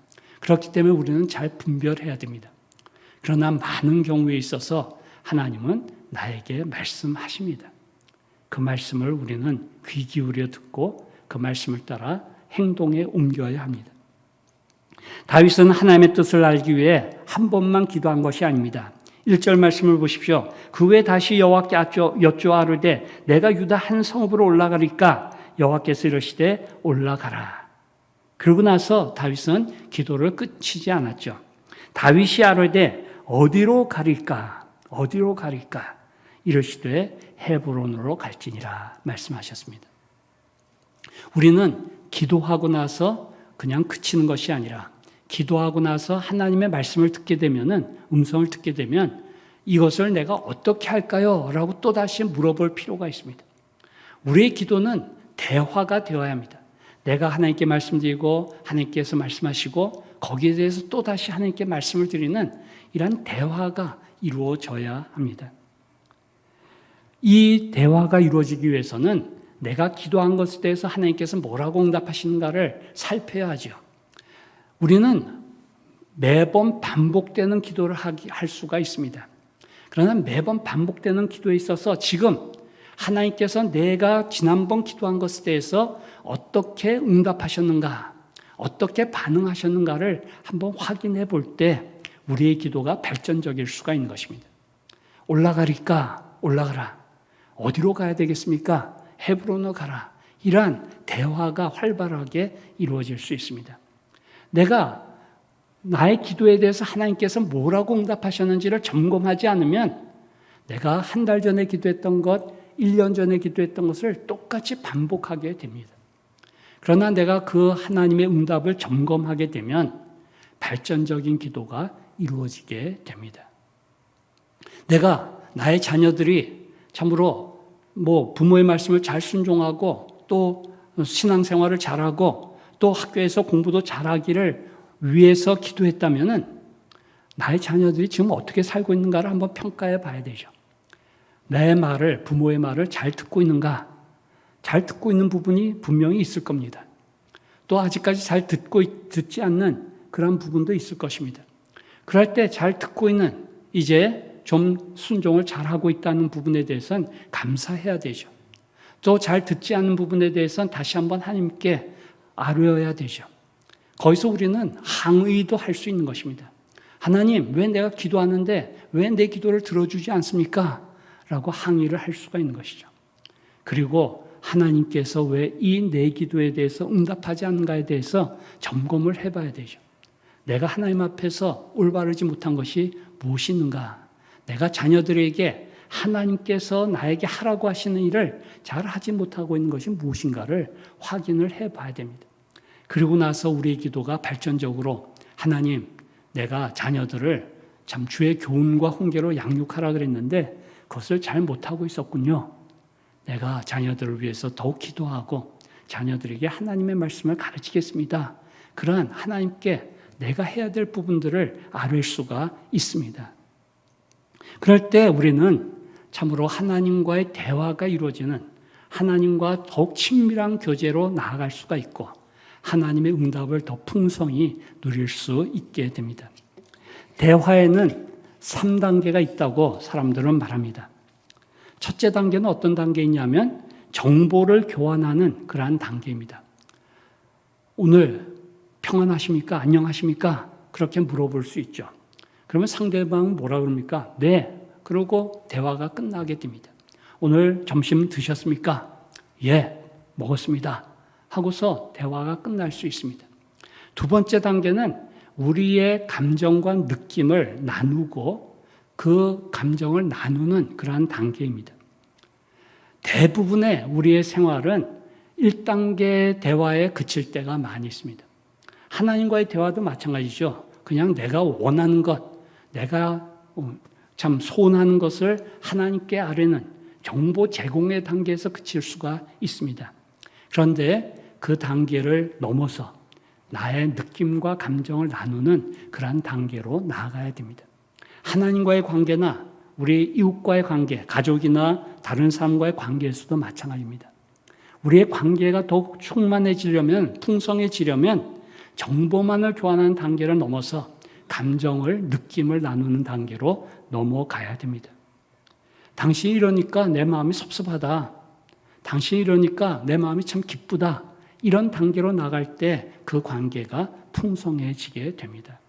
그렇기 때문에 우리는 잘 분별해야 됩니다. 그러나 많은 경우에 있어서 하나님은 나에게 말씀하십니다. 그 말씀을 우리는 귀 기울여 듣고 그 말씀을 따라 행동에 옮겨야 합니다. 다윗은 하나님의 뜻을 알기 위해 한 번만 기도한 것이 아닙니다. 1절 말씀을 보십시오. 그 후에 다시 여호와께 여쭈아르되 내가 유다 한 성읍으로 올라가리까 여호와께서 이르시되 올라가라. 그러고 나서 다윗은 기도를 끝이지 않았죠. 다윗이 아르되 어디로 가릴까? 어디로 가릴까? 이르시되 헤브론으로 갈지니라 말씀하셨습니다. 우리는 기도하고 나서 그냥 그치는 것이 아니라 기도하고 나서 하나님의 말씀을 듣게 되면은, 음성을 듣게 되면 이것을 내가 어떻게 할까요? 라고 또다시 물어볼 필요가 있습니다. 우리의 기도는 대화가 되어야 합니다. 내가 하나님께 말씀드리고 하나님께서 말씀하시고 거기에 대해서 또다시 하나님께 말씀을 드리는 이러한 대화가 이루어져야 합니다. 이 대화가 이루어지기 위해서는 내가 기도한 것에 대해서 하나님께서 뭐라고 응답하시는가를 살펴야 하죠. 우리는 매번 반복되는 기도를 할 수가 있습니다. 그러나 매번 반복되는 기도에 있어서 지금 하나님께서 내가 지난번 기도한 것에 대해서 어떻게 응답하셨는가, 어떻게 반응하셨는가를 한번 확인해 볼 때 우리의 기도가 발전적일 수가 있는 것입니다. 올라가리까? 올라가라. 어디로 가야 되겠습니까? 헤브론으로 가라. 이러한 대화가 활발하게 이루어질 수 있습니다. 내가 나의 기도에 대해서 하나님께서 뭐라고 응답하셨는지를 점검하지 않으면 내가 한 달 전에 기도했던 것, 1년 전에 기도했던 것을 똑같이 반복하게 됩니다. 그러나 내가 그 하나님의 응답을 점검하게 되면 발전적인 기도가 이루어지게 됩니다. 내가 나의 자녀들이 참으로 부모의 말씀을 잘 순종하고 또 신앙생활을 잘하고 또 학교에서 공부도 잘하기를 위해서 기도했다면은 나의 자녀들이 지금 어떻게 살고 있는가를 한번 평가해 봐야 되죠. 내 말을, 부모의 말을 잘 듣고 있는가? 잘 듣고 있는 부분이 분명히 있을 겁니다. 또 아직까지 잘 듣지 않는 그런 부분도 있을 것입니다. 그럴 때 잘 듣고 있는, 이제 좀 순종을 잘하고 있다는 부분에 대해서는 감사해야 되죠. 또 잘 듣지 않는 부분에 대해서는 다시 한번 하나님께 아뢰어야 되죠. 거기서 우리는 항의도 할 수 있는 것입니다. 하나님, 왜 내가 기도하는데 왜 내 기도를 들어주지 않습니까? 라고 항의를 할 수가 있는 것이죠. 그리고 하나님께서 왜 이 내 기도에 대해서 응답하지 않는가에 대해서 점검을 해봐야 되죠. 내가 하나님 앞에서 올바르지 못한 것이 무엇이 있는가? 내가 자녀들에게 하나님께서 나에게 하라고 하시는 일을 잘 하지 못하고 있는 것이 무엇인가를 확인을 해봐야 됩니다. 그리고 나서 우리의 기도가 발전적으로 하나님, 내가 자녀들을 참 주의 교훈과 훈계로 양육하라 그랬는데 그것을 잘 못하고 있었군요. 내가 자녀들을 위해서 더욱 기도하고 자녀들에게 하나님의 말씀을 가르치겠습니다. 그러한 하나님께 내가 해야 될 부분들을 아뢰 수가 있습니다. 그럴 때 우리는 참으로 하나님과의 대화가 이루어지는, 하나님과 더욱 친밀한 교제로 나아갈 수가 있고 하나님의 응답을 더 풍성히 누릴 수 있게 됩니다. 대화에는 3단계가 있다고 사람들은 말합니다. 첫째 단계는 어떤 단계이냐면 정보를 교환하는 그러한 단계입니다. 오늘 평안하십니까? 안녕하십니까? 그렇게 물어볼 수 있죠. 그러면 상대방은 뭐라 그럽니까? 네. 그러고 대화가 끝나게 됩니다. 오늘 점심 드셨습니까? 예, 먹었습니다. 하고서 대화가 끝날 수 있습니다. 두 번째 단계는 우리의 감정과 느낌을 나누고 그 감정을 나누는 그러한 단계입니다. 대부분의 우리의 생활은 1단계 대화에 그칠 때가 많이 있습니다. 하나님과의 대화도 마찬가지죠. 그냥 내가 원하는 것, 내가 참 소원하는 것을 하나님께 아뢰는 정보 제공의 단계에서 그칠 수가 있습니다. 그런데 그 단계를 넘어서 나의 느낌과 감정을 나누는 그러한 단계로 나아가야 됩니다. 하나님과의 관계나 우리 이웃과의 관계, 가족이나 다른 사람과의 관계에서도 마찬가지입니다. 우리의 관계가 더욱 충만해지려면, 풍성해지려면 정보만을 교환하는 단계를 넘어서 감정을, 느낌을 나누는 단계로 넘어가야 됩니다. 당신이 이러니까 내 마음이 섭섭하다. 당신이 이러니까 내 마음이 참 기쁘다. 이런 단계로 나갈 때 그 관계가 풍성해지게 됩니다.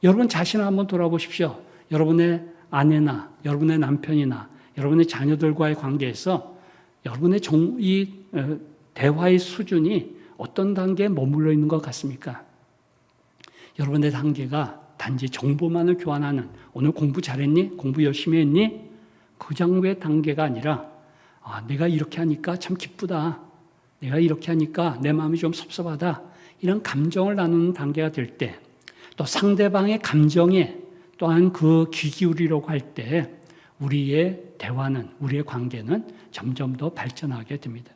여러분 자신을 한번 돌아보십시오. 여러분의 아내나 여러분의 남편이나 여러분의 자녀들과의 관계에서 여러분의 이 대화의 수준이 어떤 단계에 머물러 있는 것 같습니까? 여러분의 단계가 단지 정보만을 교환하는 오늘 공부 잘했니? 공부 열심히 했니? 그 정도의 단계가 아니라 내가 이렇게 하니까 참 기쁘다. 내가 이렇게 하니까 내 마음이 좀 섭섭하다. 이런 감정을 나누는 단계가 될 때 또 상대방의 감정에 또한 그 귀 기울이려고 할 때 우리의 대화는 우리의 관계는 점점 더 발전하게 됩니다.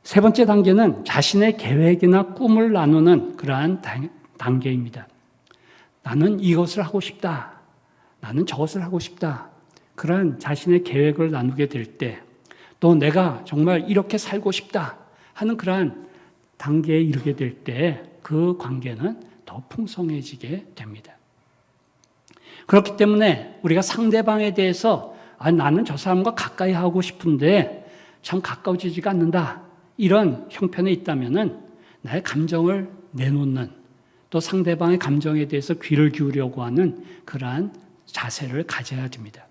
세 번째 단계는 자신의 계획이나 꿈을 나누는 그러한 단계입니다. 나는 이것을 하고 싶다. 나는 저것을 하고 싶다. 그런 자신의 계획을 나누게 될 때 또 내가 정말 이렇게 살고 싶다 하는 그러한 단계에 이르게 될 때 그 관계는 더 풍성해지게 됩니다. 그렇기 때문에 우리가 상대방에 대해서 나는 저 사람과 가까이 하고 싶은데 참 가까워지지가 않는다. 이런 형편에 있다면은 나의 감정을 내놓는 또 상대방의 감정에 대해서 귀를 기울이려고 하는 그러한 자세를 가져야 됩니다.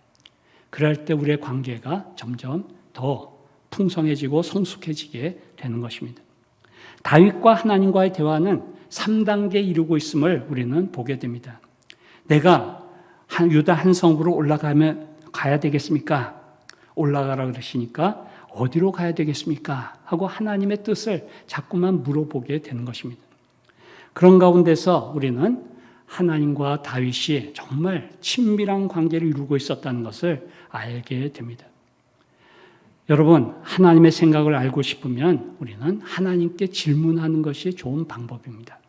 그럴 때 우리의 관계가 점점 더 풍성해지고 성숙해지게 되는 것입니다. 다윗과 하나님과의 대화는 3단계에 이르고 있음을 우리는 보게 됩니다. 내가 유다 한 성으로 가야 되겠습니까? 올라가라 그러시니까 어디로 가야 되겠습니까? 하고 하나님의 뜻을 자꾸만 물어보게 되는 것입니다. 그런 가운데서 우리는 하나님과 다윗이 정말 친밀한 관계를 이루고 있었다는 것을 알게 됩니다. 여러분, 하나님의 생각을 알고 싶으면 우리는 하나님께 질문하는 것이 좋은 방법입니다.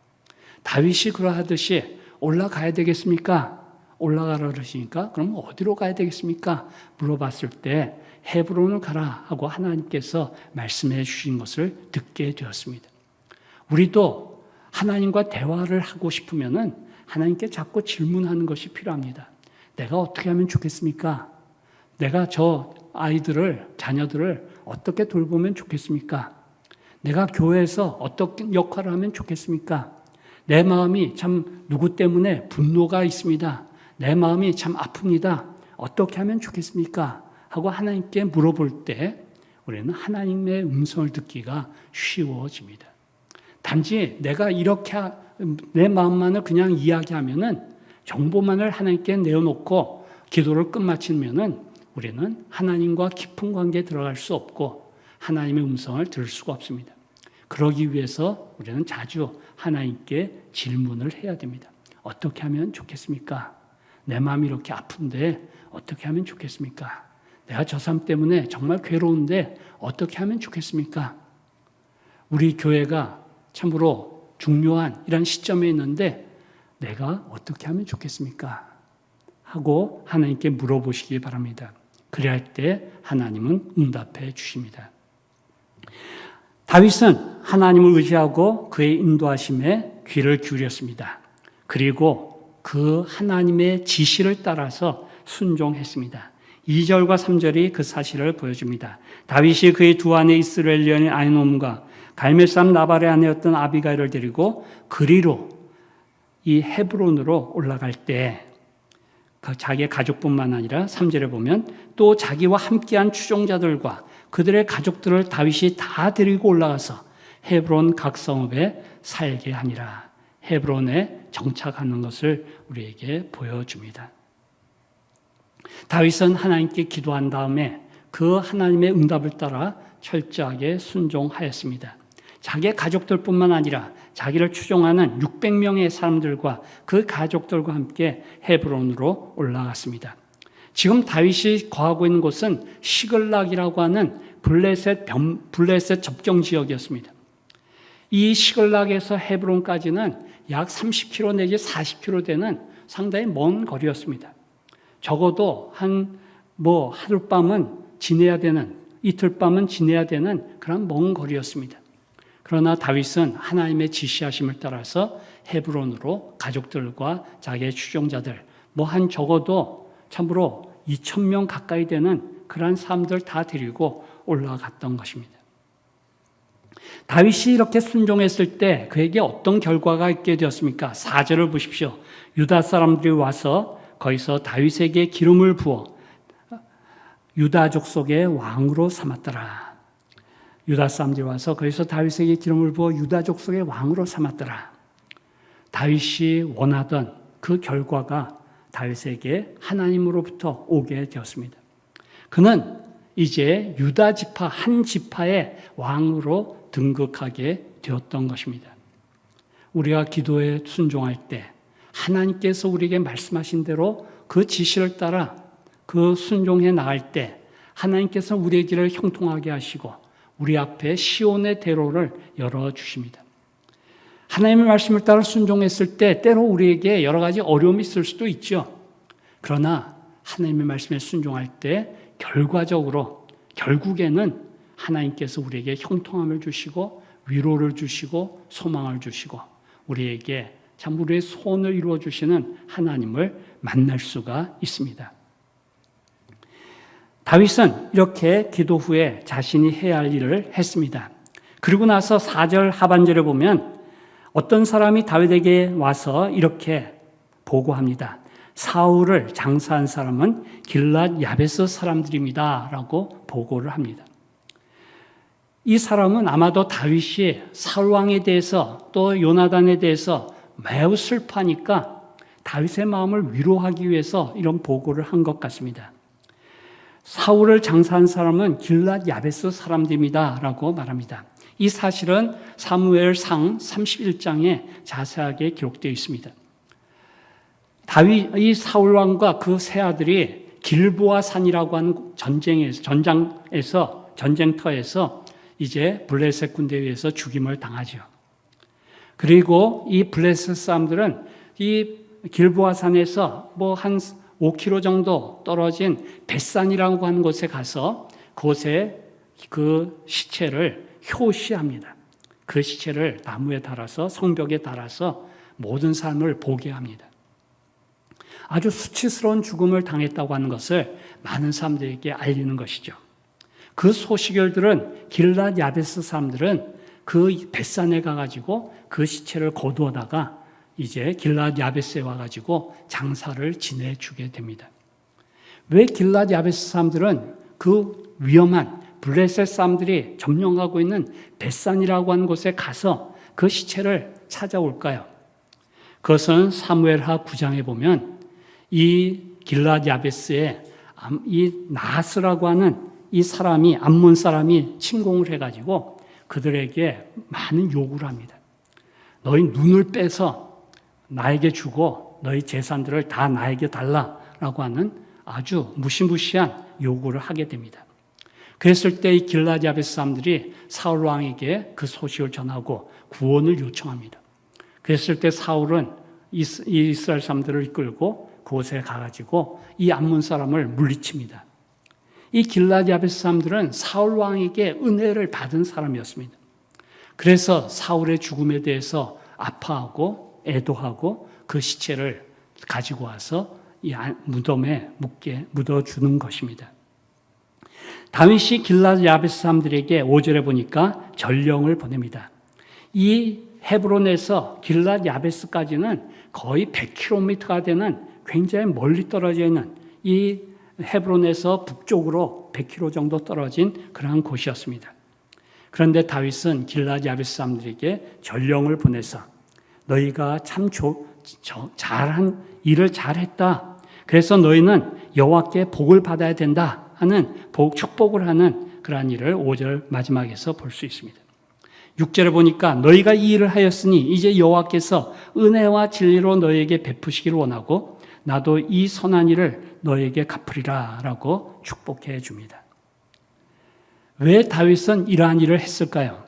다윗이 그러하듯이 올라가야 되겠습니까? 올라가라 그러시니까 그럼 어디로 가야 되겠습니까? 물어봤을 때 헤브론을 가라 하고 하나님께서 말씀해 주신 것을 듣게 되었습니다. 우리도 하나님과 대화를 하고 싶으면은 하나님께 자꾸 질문하는 것이 필요합니다. 내가 어떻게 하면 좋겠습니까? 내가 저 아이들을, 자녀들을 어떻게 돌보면 좋겠습니까? 내가 교회에서 어떤 역할을 하면 좋겠습니까? 내 마음이 참 누구 때문에 분노가 있습니다. 내 마음이 참 아픕니다. 어떻게 하면 좋겠습니까? 하고 하나님께 물어볼 때 우리는 하나님의 음성을 듣기가 쉬워집니다. 단지 내가 이렇게 내 마음만을 그냥 이야기하면은 정보만을 하나님께 내어놓고 기도를 끝마치면은 우리는 하나님과 깊은 관계에 들어갈 수 없고 하나님의 음성을 들을 수가 없습니다. 그러기 위해서 우리는 자주 하나님께 질문을 해야 됩니다. 어떻게 하면 좋겠습니까? 내 마음이 이렇게 아픈데 어떻게 하면 좋겠습니까? 내가 저 사람 때문에 정말 괴로운데 어떻게 하면 좋겠습니까? 우리 교회가 참으로 중요한 이런 시점에 있는데 내가 어떻게 하면 좋겠습니까? 하고 하나님께 물어보시기 바랍니다. 그리할 때 하나님은 응답해 주십니다. 다윗은 하나님을 의지하고 그의 인도하심에 귀를 기울였습니다. 그리고 그 하나님의 지시를 따라서 순종했습니다. 2절과 3절이 그 사실을 보여줍니다. 다윗이 그의 두 아내 이스라엘 여인 아히노함과 갈멜 사람 나발의 아내였던 아비가일을 데리고 그리로 이 헤브론으로 올라갈 때 자기의 가족뿐만 아니라 3절에 보면 또 자기와 함께한 추종자들과 그들의 가족들을 다윗이 다 데리고 올라가서 헤브론 각 성읍에 살게 하니라. 헤브론에 정착하는 것을 우리에게 보여줍니다. 다윗은 하나님께 기도한 다음에 그 하나님의 응답을 따라 철저하게 순종하였습니다. 자기의 가족들뿐만 아니라 자기를 추종하는 600명의 사람들과 그 가족들과 함께 헤브론으로 올라갔습니다. 지금 다윗이 거하고 있는 곳은 시글락이라고 하는 블레셋 접경 지역이었습니다. 이 시글락에서 헤브론까지는 약 30km 내지 40km 되는 상당히 먼 거리였습니다. 적어도 하룻밤은 지내야 되는, 이틀밤은 지내야 되는 그런 먼 거리였습니다. 그러나 다윗은 하나님의 지시하심을 따라서 헤브론으로 가족들과 자기의 추종자들, 적어도 참으로 2,000명 가까이 되는 그러한 사람들 다 데리고 올라갔던 것입니다. 다윗이 이렇게 순종했을 때 그에게 어떤 결과가 있게 되었습니까? 4절을 보십시오. 유다 사람들이 와서 거기서 다윗에게 기름을 부어 유다 족속의 왕으로 삼았더라. 유다 사람들이 와서 거기서 다윗에게 기름을 부어 유다 족속의 왕으로 삼았더라. 다윗이 원하던 그 결과가 다윗에게 하나님으로부터 오게 되었습니다. 그는 이제 유다 지파 한 지파의 왕으로 등극하게 되었던 것입니다. 우리가 기도에 순종할 때 하나님께서 우리에게 말씀하신 대로 그 지시를 따라 그 순종해 나갈 때 하나님께서 우리의 길을 형통하게 하시고 우리 앞에 시온의 대로를 열어주십니다. 하나님의 말씀을 따라 순종했을 때 때로 우리에게 여러 가지 어려움이 있을 수도 있죠. 그러나 하나님의 말씀에 순종할 때 결국에는 하나님께서 우리에게 형통함을 주시고 위로를 주시고 소망을 주시고 우리에게 참 우리의 소원을 이루어 주시는 하나님을 만날 수가 있습니다. 다윗은 이렇게 기도 후에 자신이 해야 할 일을 했습니다. 그리고 나서 4절 하반절에 보면 어떤 사람이 다윗에게 와서 이렇게 보고합니다. 사울을 장사한 사람은 길랏 야베스 사람들입니다. 라고 보고를 합니다. 이 사람은 아마도 다윗이 사울 왕에 대해서 또 요나단에 대해서 매우 슬퍼하니까 다윗의 마음을 위로하기 위해서 이런 보고를 한 것 같습니다. 사울을 장사한 사람은 길랏 야베스 사람들입니다. 라고 말합니다. 이 사실은 사무엘상 31장에 자세하게 기록되어 있습니다. 이 사울 왕과 그 세 아들이 길보아 산이라고 하는 전쟁터에서 이제 블레셋 군대에 의해서 죽임을 당하죠. 그리고 이 블레셋 사람들은 이 길보아 산에서 한 5km 정도 떨어진 벳산이라고 하는 곳에 가서 그곳에 그 시체를 효시합니다. 그 시체를 나무에 달아서 성벽에 달아서 모든 사람을 보게 합니다. 아주 수치스러운 죽음을 당했다고 하는 것을 많은 사람들에게 알리는 것이죠. 그 소식을 들은 길랏 야베스 사람들은 그 벳산에 가가지고 그 시체를 거두어다가 이제 길랏 야베스에 와가지고 장사를 지내주게 됩니다. 왜 길랏 야베스 사람들은 그 위험한 블레셋 사람들이 점령하고 있는 벳산이라고 하는 곳에 가서 그 시체를 찾아올까요? 그것은 사무엘하 9장에 보면 이 길랏 야베스에 이 나하스라고 하는 이 사람이 암몬 사람이 침공을 해가지고 그들에게 많은 요구를 합니다. 너희 눈을 빼서 나에게 주고 너희 재산들을 다 나에게 달라라고 하는 아주 무시무시한 요구를 하게 됩니다. 그랬을 때 이 길랏 야베스 사람들이 사울 왕에게 그 소식을 전하고 구원을 요청합니다. 그랬을 때 사울은 이스라엘 사람들을 이끌고 그곳에 가가지고 이 암몬 사람을 물리칩니다. 이 길르앗 야베스 사람들은 사울 왕에게 은혜를 받은 사람이었습니다. 그래서 사울의 죽음에 대해서 아파하고 애도하고 그 시체를 가지고 와서 이 무덤에 묻어주는 것입니다. 다윗이 길르앗 야베스 사람들에게 5절에 보니까 전령을 보냅니다. 이 헤브론에서 길르앗 야베스까지는 거의 100km가 되는 굉장히 멀리 떨어져 있는 이 헤브론에서 북쪽으로 100km 정도 떨어진 그러한 곳이었습니다. 그런데 다윗은 길르앗 야베스 사람들에게 전령을 보내서 너희가 참 잘한 일을 잘했다. 그래서 너희는 여호와께 복을 받아야 된다 하는 축복을 하는 그러한 일을 5절 마지막에서 볼 수 있습니다. 6절에 보니까 너희가 이 일을 하였으니 이제 여호와께서 은혜와 진리로 너희에게 베푸시기를 원하고 나도 이 선한 일을 너희에게 갚으리라 라고 축복해 줍니다. 왜 다윗은 이러한 일을 했을까요?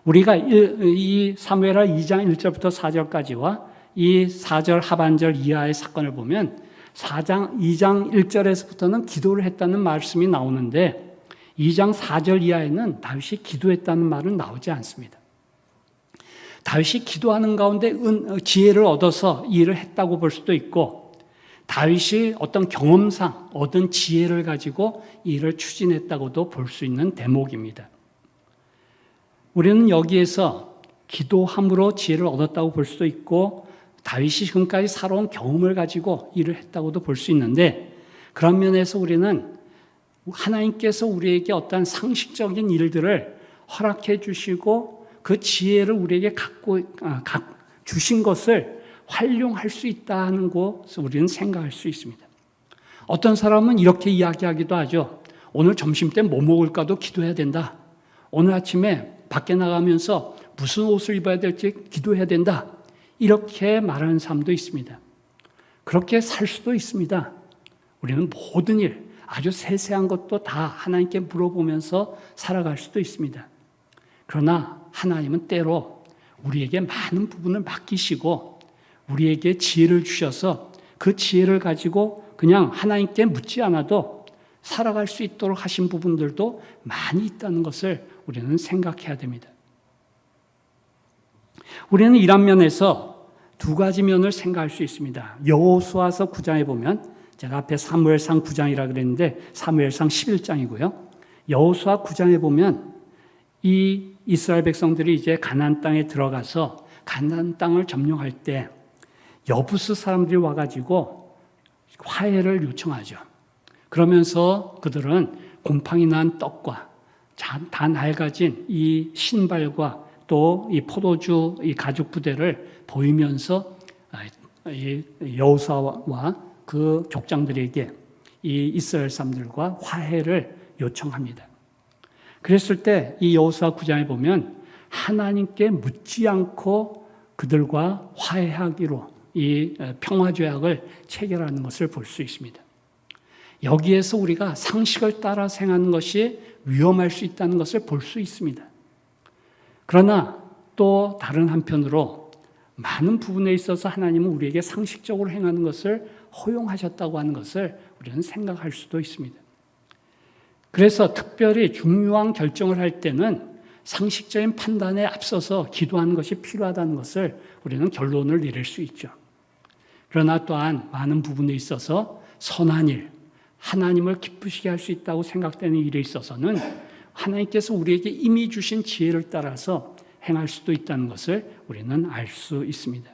우리가 이 사무엘하 2장 1절부터 4절까지와 이 4절 하반절 이하의 사건을 보면 2장 1절에서부터는 기도를 했다는 말씀이 나오는데 2장 4절 이하에는 다윗이 기도했다는 말은 나오지 않습니다. 다윗이 기도하는 가운데 지혜를 얻어서 이 일을 했다고 볼 수도 있고 다윗이 어떤 경험상 얻은 지혜를 가지고 이 일을 추진했다고도 볼 수 있는 대목입니다. 우리는 여기에서 기도함으로 지혜를 얻었다고 볼 수도 있고 다윗이 지금까지 살아온 경험을 가지고 일을 했다고도 볼 수 있는데 그런 면에서 우리는 하나님께서 우리에게 어떤 상식적인 일들을 허락해 주시고 그 지혜를 우리에게 주신 것을 활용할 수 있다는 것을 우리는 생각할 수 있습니다. 어떤 사람은 이렇게 이야기하기도 하죠. 오늘 점심 때 뭐 먹을까도 기도해야 된다. 오늘 아침에 밖에 나가면서 무슨 옷을 입어야 될지 기도해야 된다. 이렇게 말하는 사람도 있습니다. 그렇게 살 수도 있습니다. 우리는 모든 일, 아주 세세한 것도 다 하나님께 물어보면서 살아갈 수도 있습니다. 그러나 하나님은 때로 우리에게 많은 부분을 맡기시고 우리에게 지혜를 주셔서 그 지혜를 가지고 그냥 하나님께 묻지 않아도 살아갈 수 있도록 하신 부분들도 많이 있다는 것을 우리는 생각해야 됩니다. 우리는 이런 면에서 두 가지 면을 생각할 수 있습니다. 여호수아서 9장에 보면 제가 앞에 사무엘상 9장이라 그랬는데 사무엘상 11장이고요. 여호수아 9장에 보면 이 이스라엘 백성들이 이제 가나안 땅에 들어가서 가나안 땅을 점령할 때 여부스 사람들이 와가지고 화해를 요청하죠. 그러면서 그들은 곰팡이 난 떡과 다 낡아진 이 신발과 또 이 포도주 이 가죽 부대를 보이면서 이 여호수아와 그 족장들에게 이 이스라엘 사람들과 화해를 요청합니다. 그랬을 때 이 여호수아 9장에 보면 하나님께 묻지 않고 그들과 화해하기로 이 평화조약을 체결하는 것을 볼 수 있습니다. 여기에서 우리가 상식을 따라 행하는 것이 위험할 수 있다는 것을 볼 수 있습니다. 그러나 또 다른 한편으로 많은 부분에 있어서 하나님은 우리에게 상식적으로 행하는 것을 허용하셨다고 하는 것을 우리는 생각할 수도 있습니다. 그래서 특별히 중요한 결정을 할 때는 상식적인 판단에 앞서서 기도하는 것이 필요하다는 것을 우리는 결론을 내릴 수 있죠. 그러나 또한 많은 부분에 있어서 선한 일, 하나님을 기쁘시게 할 수 있다고 생각되는 일에 있어서는 하나님께서 우리에게 이미 주신 지혜를 따라서 행할 수도 있다는 것을 우리는 알 수 있습니다.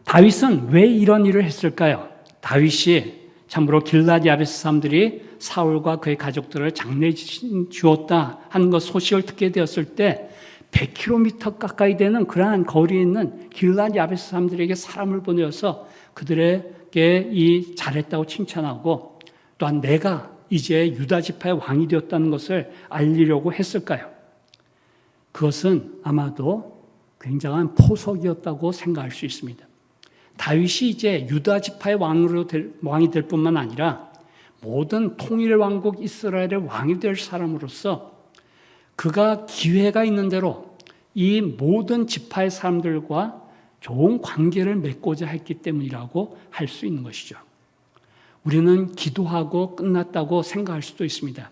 다윗은 왜 이런 일을 했을까요? 다윗이 참으로 길르앗 야베스 사람들이 사울과 그의 가족들을 장례 주었다 하는 것 소식을 듣게 되었을 때 100km 가까이 되는 그러한 거리에 있는 길르앗 야베스 사람들에게 사람을 보내어서 그들에게 이 잘했다고 칭찬하고 또한 내가 이제 유다 지파의 왕이 되었다는 것을 알리려고 했을까요? 그것은 아마도 굉장한 포석이었다고 생각할 수 있습니다. 다윗이 이제 유다 지파의 왕이 될 뿐만 아니라 모든 통일 왕국 이스라엘의 왕이 될 사람으로서 그가 기회가 있는 대로 이 모든 지파의 사람들과 좋은 관계를 맺고자 했기 때문이라고 할 수 있는 것이죠. 우리는 기도하고 끝났다고 생각할 수도 있습니다.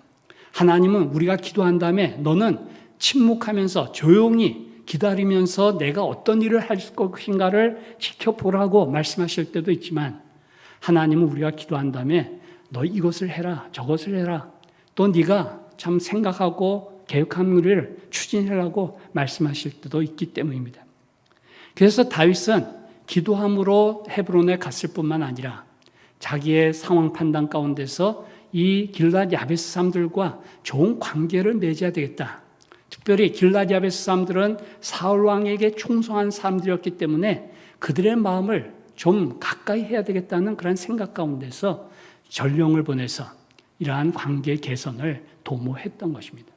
하나님은 우리가 기도한 다음에 너는 침묵하면서 조용히 기다리면서 내가 어떤 일을 할 것인가를 지켜보라고 말씀하실 때도 있지만, 하나님은 우리가 기도한 다음에 너 이것을 해라, 저것을 해라, 또 네가 참 생각하고 계획한 일을 추진하라고 말씀하실 때도 있기 때문입니다. 그래서 다윗은 기도함으로 헤브론에 갔을 뿐만 아니라 자기의 상황 판단 가운데서 이 길앗 야베스 사람들과 좋은 관계를 맺어야 되겠다. 특별히 길앗 야베스 사람들은 사울 왕에게 충성한 사람들이었기 때문에 그들의 마음을 좀 가까이 해야 되겠다는 그런 생각 가운데서 전령을 보내서 이러한 관계 개선을 도모했던 것입니다.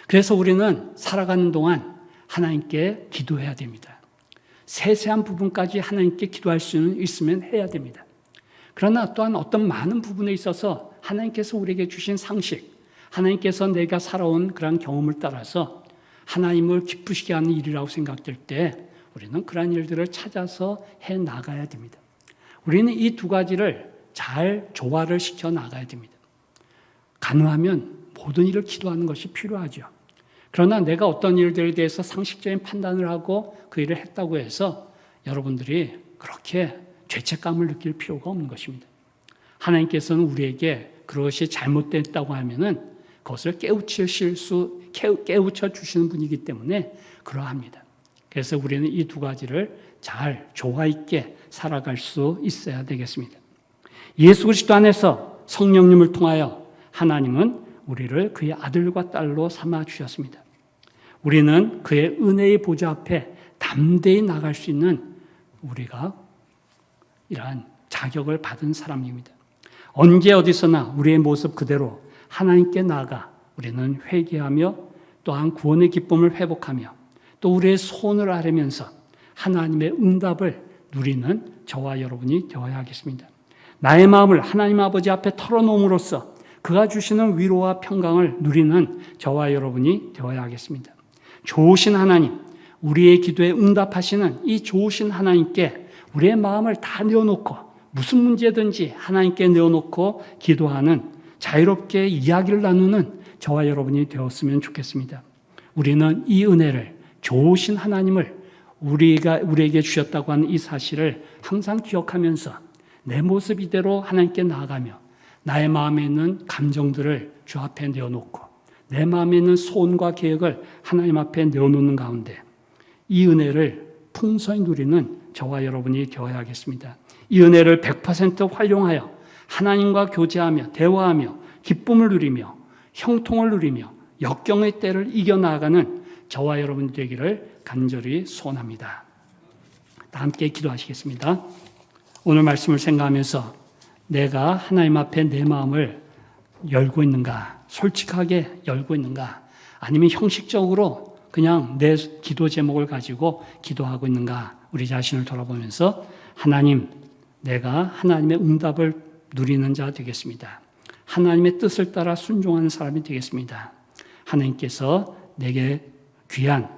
그래서 우리는 살아가는 동안 하나님께 기도해야 됩니다. 세세한 부분까지 하나님께 기도할 수 있으면 해야 됩니다. 그러나 또한 어떤 많은 부분에 있어서 하나님께서 우리에게 주신 상식, 하나님께서 내가 살아온 그런 경험을 따라서 하나님을 기쁘시게 하는 일이라고 생각될 때 우리는 그런 일들을 찾아서 해 나가야 됩니다. 우리는 이 두 가지를 잘 조화를 시켜 나가야 됩니다. 가능하면 모든 일을 기도하는 것이 필요하죠. 그러나 내가 어떤 일들에 대해서 상식적인 판단을 하고 그 일을 했다고 해서 여러분들이 그렇게 죄책감을 느낄 필요가 없는 것입니다. 하나님께서는 우리에게 그것이 잘못됐다고 하면은 그것을 깨우쳐 주시는 분이기 때문에 그러합니다. 그래서 우리는 이 두 가지를 잘 조화 있게 살아갈 수 있어야 되겠습니다. 예수 그리스도 안에서 성령님을 통하여 하나님은 우리를 그의 아들과 딸로 삼아 주셨습니다. 우리는 그의 은혜의 보좌 앞에 담대히 나갈 수 있는 우리가 이러한 자격을 받은 사람입니다. 언제 어디서나 우리의 모습 그대로 하나님께 나아가 우리는 회개하며 또한 구원의 기쁨을 회복하며 또 우리의 소원을 아뢰면서 하나님의 응답을 누리는 저와 여러분이 되어야 하겠습니다. 나의 마음을 하나님 아버지 앞에 털어놓음으로써 그가 주시는 위로와 평강을 누리는 저와 여러분이 되어야 하겠습니다. 좋으신 하나님, 우리의 기도에 응답하시는 이 좋으신 하나님께 우리의 마음을 다 내어놓고 무슨 문제든지 하나님께 내어놓고 기도하는 자유롭게 이야기를 나누는 저와 여러분이 되었으면 좋겠습니다. 우리는 이 은혜를, 좋으신 하나님을 우리에게 주셨다고 하는 이 사실을 항상 기억하면서 내 모습 이대로 하나님께 나아가며 나의 마음에 있는 감정들을 주 앞에 내어놓고 내 마음에 있는 소원과 계획을 하나님 앞에 내어놓는 가운데 이 은혜를 풍성히 누리는 저와 여러분이 되어야겠습니다. 이 은혜를 100% 활용하여 하나님과 교제하며 대화하며 기쁨을 누리며 형통을 누리며 역경의 때를 이겨나가는 저와 여러분 되기를 간절히 소원합니다. 다 함께 기도하시겠습니다. 오늘 말씀을 생각하면서 내가 하나님 앞에 내 마음을 열고 있는가, 솔직하게 열고 있는가, 아니면 형식적으로 그냥 내 기도 제목을 가지고 기도하고 있는가, 우리 자신을 돌아보면서 하나님, 내가 하나님의 응답을 누리는 자 되겠습니다. 하나님의 뜻을 따라 순종하는 사람이 되겠습니다. 하나님께서 내게 귀한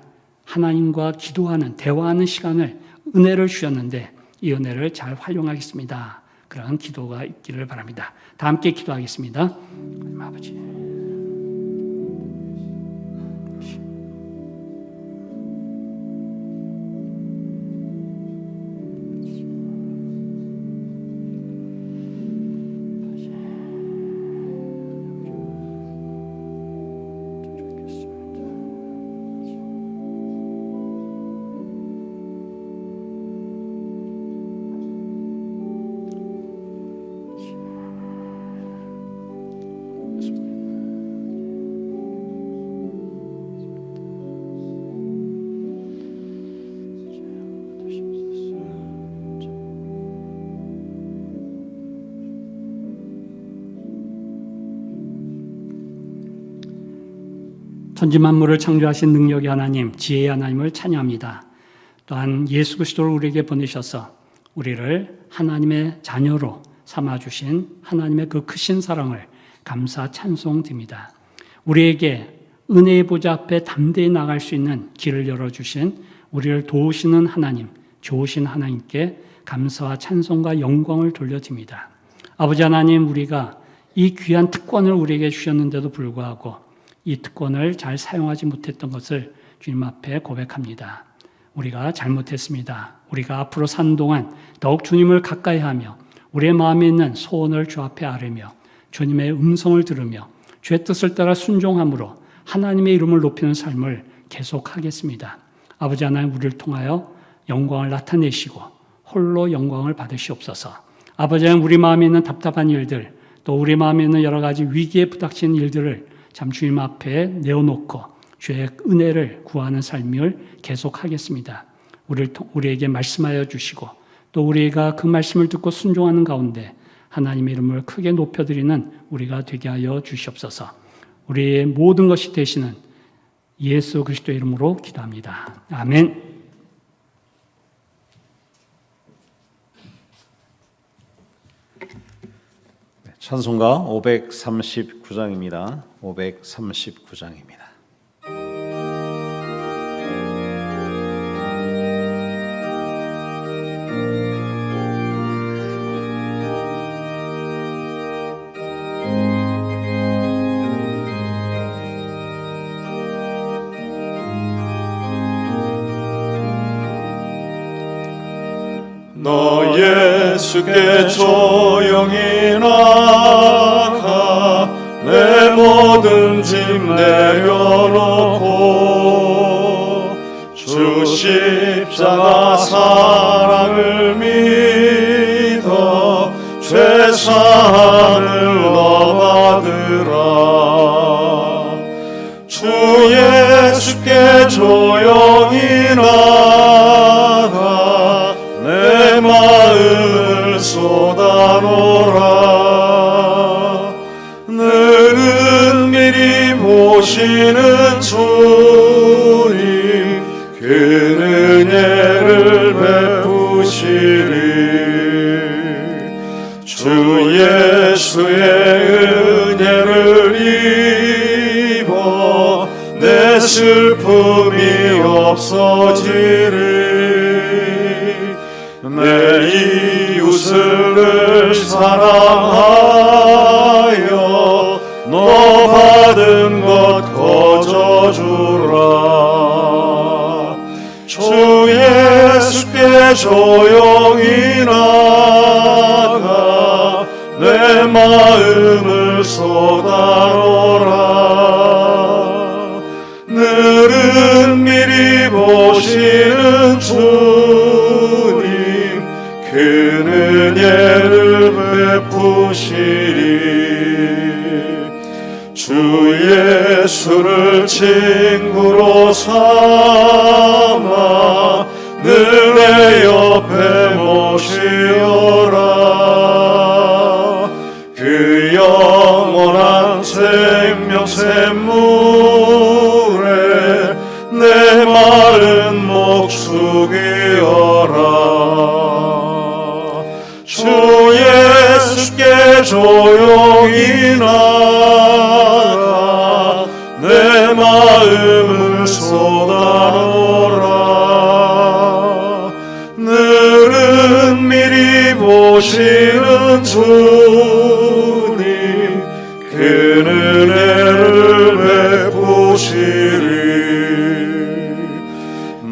하나님과 기도하는, 대화하는 시간을, 은혜를 주셨는데 이 은혜를 잘 활용하겠습니다. 그런 기도가 있기를 바랍니다. 다 함께 기도하겠습니다. 하나님 아버지, 천지만물을 창조하신 능력의 하나님, 지혜의 하나님을 찬양합니다. 또한 예수 그리스도를 우리에게 보내셔서 우리를 하나님의 자녀로 삼아주신 하나님의 그 크신 사랑을 감사 찬송드립니다. 우리에게 은혜의 보좌 앞에 담대히 나갈 수 있는 길을 열어주신 우리를 도우시는 하나님, 좋으신 하나님께 감사와 찬송과 영광을 돌려드립니다. 아버지 하나님, 우리가 이 귀한 특권을 우리에게 주셨는데도 불구하고 이 특권을 잘 사용하지 못했던 것을 주님 앞에 고백합니다. 우리가 잘못했습니다. 우리가 앞으로 사는 동안 더욱 주님을 가까이 하며 우리의 마음에 있는 소원을 주 앞에 아뢰며 주님의 음성을 들으며 주의 뜻을 따라 순종함으로 하나님의 이름을 높이는 삶을 계속하겠습니다. 아버지 하나님, 우리를 통하여 영광을 나타내시고 홀로 영광을 받으시옵소서. 아버지 하나님, 우리 마음에 있는 답답한 일들, 또 우리 마음에 있는 여러 가지 위기에 부닥치는 일들을 참 주님 앞에 내어놓고 주의 은혜를 구하는 삶을 계속하겠습니다. 우리에게 말씀하여 주시고 또 우리가 그 말씀을 듣고 순종하는 가운데 하나님의 이름을 크게 높여드리는 우리가 되게 하여 주시옵소서. 우리의 모든 것이 되시는 예수 그리스도의 이름으로 기도합니다. 아멘.
찬송가 539장입니다. 539장입니다.
너 예수께 조용히 나가 내 모든 짐 내려놓고 주 십자가 사랑을 믿어 죄사함을 너 받으라. 주 예수께 조용히 나가 내 마음을 쏟아놓으라. 너는 미리 보시는 주님 그 은혜를 베푸시리. 주 예수의 은혜를 입어 내 슬픔이 없어지리. 내 이웃을 사랑하여 너 받은 것 거저주라. 주 예수께 조용히 나가 내 마음을 쏟아놓으라. 너는 미리 보시는 주님 그 은혜를 베푸시리. 주 예수를 친구로 삼아 늘 내 옆에 모시어라. 그 영원한 생명 샘물에 내 마른 목 숙이어라. 주 예수께 조용히 나가 내 마음을 쏟아놓으라. 너는 미리 보시는 주님 그 은혜를 베푸시리.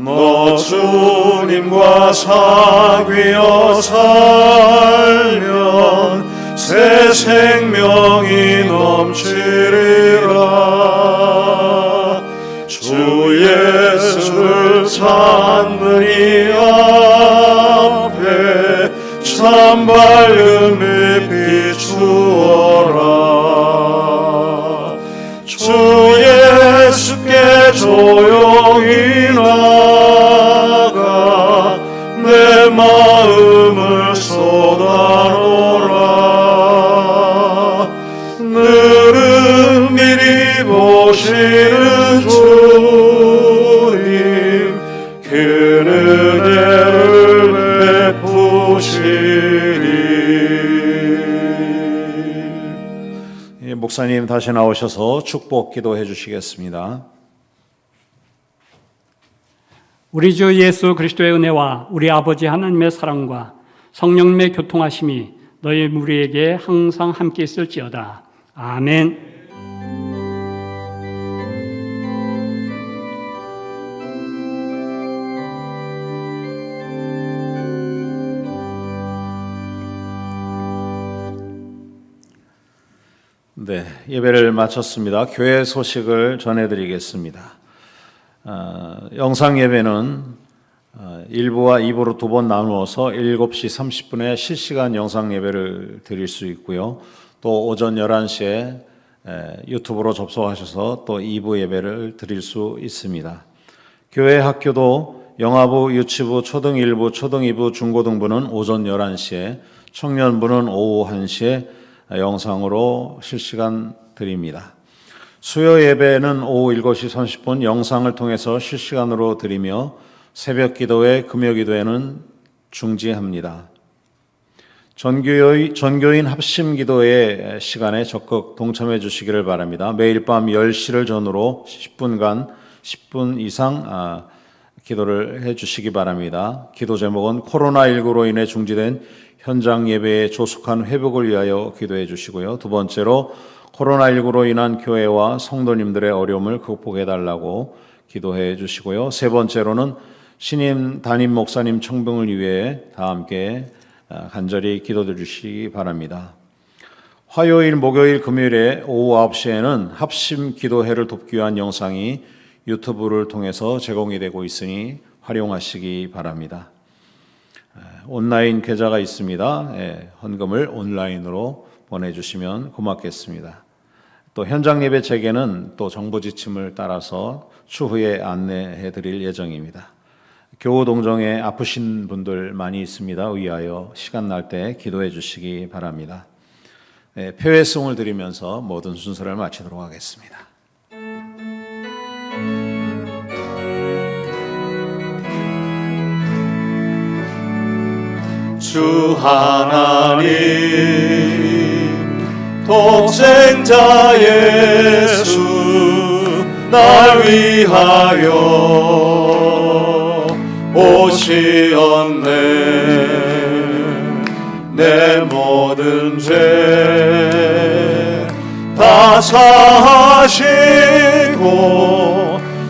너 주님과 사귀어 살면 새 생명이 넘치리라. 주 예수를 찾는 이 앞에 참 밝음이 비추어라. 주 예수께 조용히 나가 내 마음을 쏟아놓으라. 너는 미리 보시는 주님 그 은혜를 베푸시리.
목사님 다시 나오셔서 축복 기도해 주시겠습니다.
우리 주 예수 그리스도의 은혜와 우리 아버지 하나님의 사랑과 성령님의 교통하심이 너희 무리에게 항상 함께 있을지어다. 아멘.
네, 예배를 마쳤습니다. 교회 소식을 전해드리겠습니다. 영상 예배는 1부와 2부로 두 번 나누어서 7시 30분에 실시간 영상 예배를 드릴 수 있고요. 또 오전 11시에 유튜브로 접속하셔서 또 2부 예배를 드릴 수 있습니다. 교회 학교도 영아부, 유치부, 초등 1부, 초등 2부, 중고등부는 오전 11시에, 청년부는 오후 1시에 영상으로 실시간 드립니다. 수요 예배는 오후 7시 30분 영상을 통해서 실시간으로 드리며 새벽 기도회, 금요 기도회는 중지합니다. 전교인 합심 기도회 시간에 적극 동참해 주시기를 바랍니다. 매일 밤 10시를 전후로 10분 이상 기도를 해 주시기 바랍니다. 기도 제목은 코로나19로 인해 중지된 현장 예배의 조속한 회복을 위하여 기도해 주시고요. 두 번째로 코로나19로 인한 교회와 성도님들의 어려움을 극복해 달라고 기도해 주시고요. 세 번째로는 신임 담임 목사님 청병을 위해 다 함께 간절히 기도해 주시기 바랍니다. 화요일, 목요일, 금요일에 오후 9시에는 합심 기도회를 돕기 위한 영상이 유튜브를 통해서 제공이 되고 있으니 활용하시기 바랍니다. 온라인 계좌가 있습니다. 헌금을 온라인으로 보내주시면 고맙겠습니다. 또 현장 예배 재개는 또 정부 지침을 따라서 추후에 안내해 드릴 예정입니다. 교우 동정에 아프신 분들 많이 있습니다. 위하여 시간 날 때 기도해 주시기 바랍니다. 표회송을 드리면서 모든 순서를 마치도록 하겠습니다.
주 하나님 독생자 예수 날 위하여 오시었네. 내 모든 죄 다 사하시고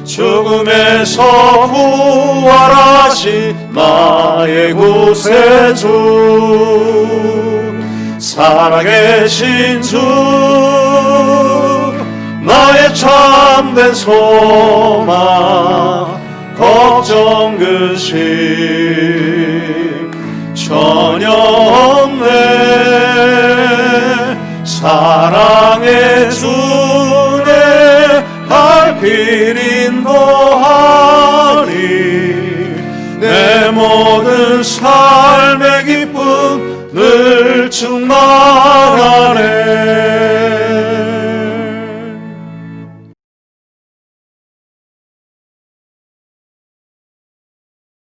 죽음에서 부활하신 나의 구세주, 살아계신 주, 나의 참된 소망, 걱정 근심 전혀 없네. 사랑의 주내 발길 인도하니 내 모든 삶의 기쁨 늘 충만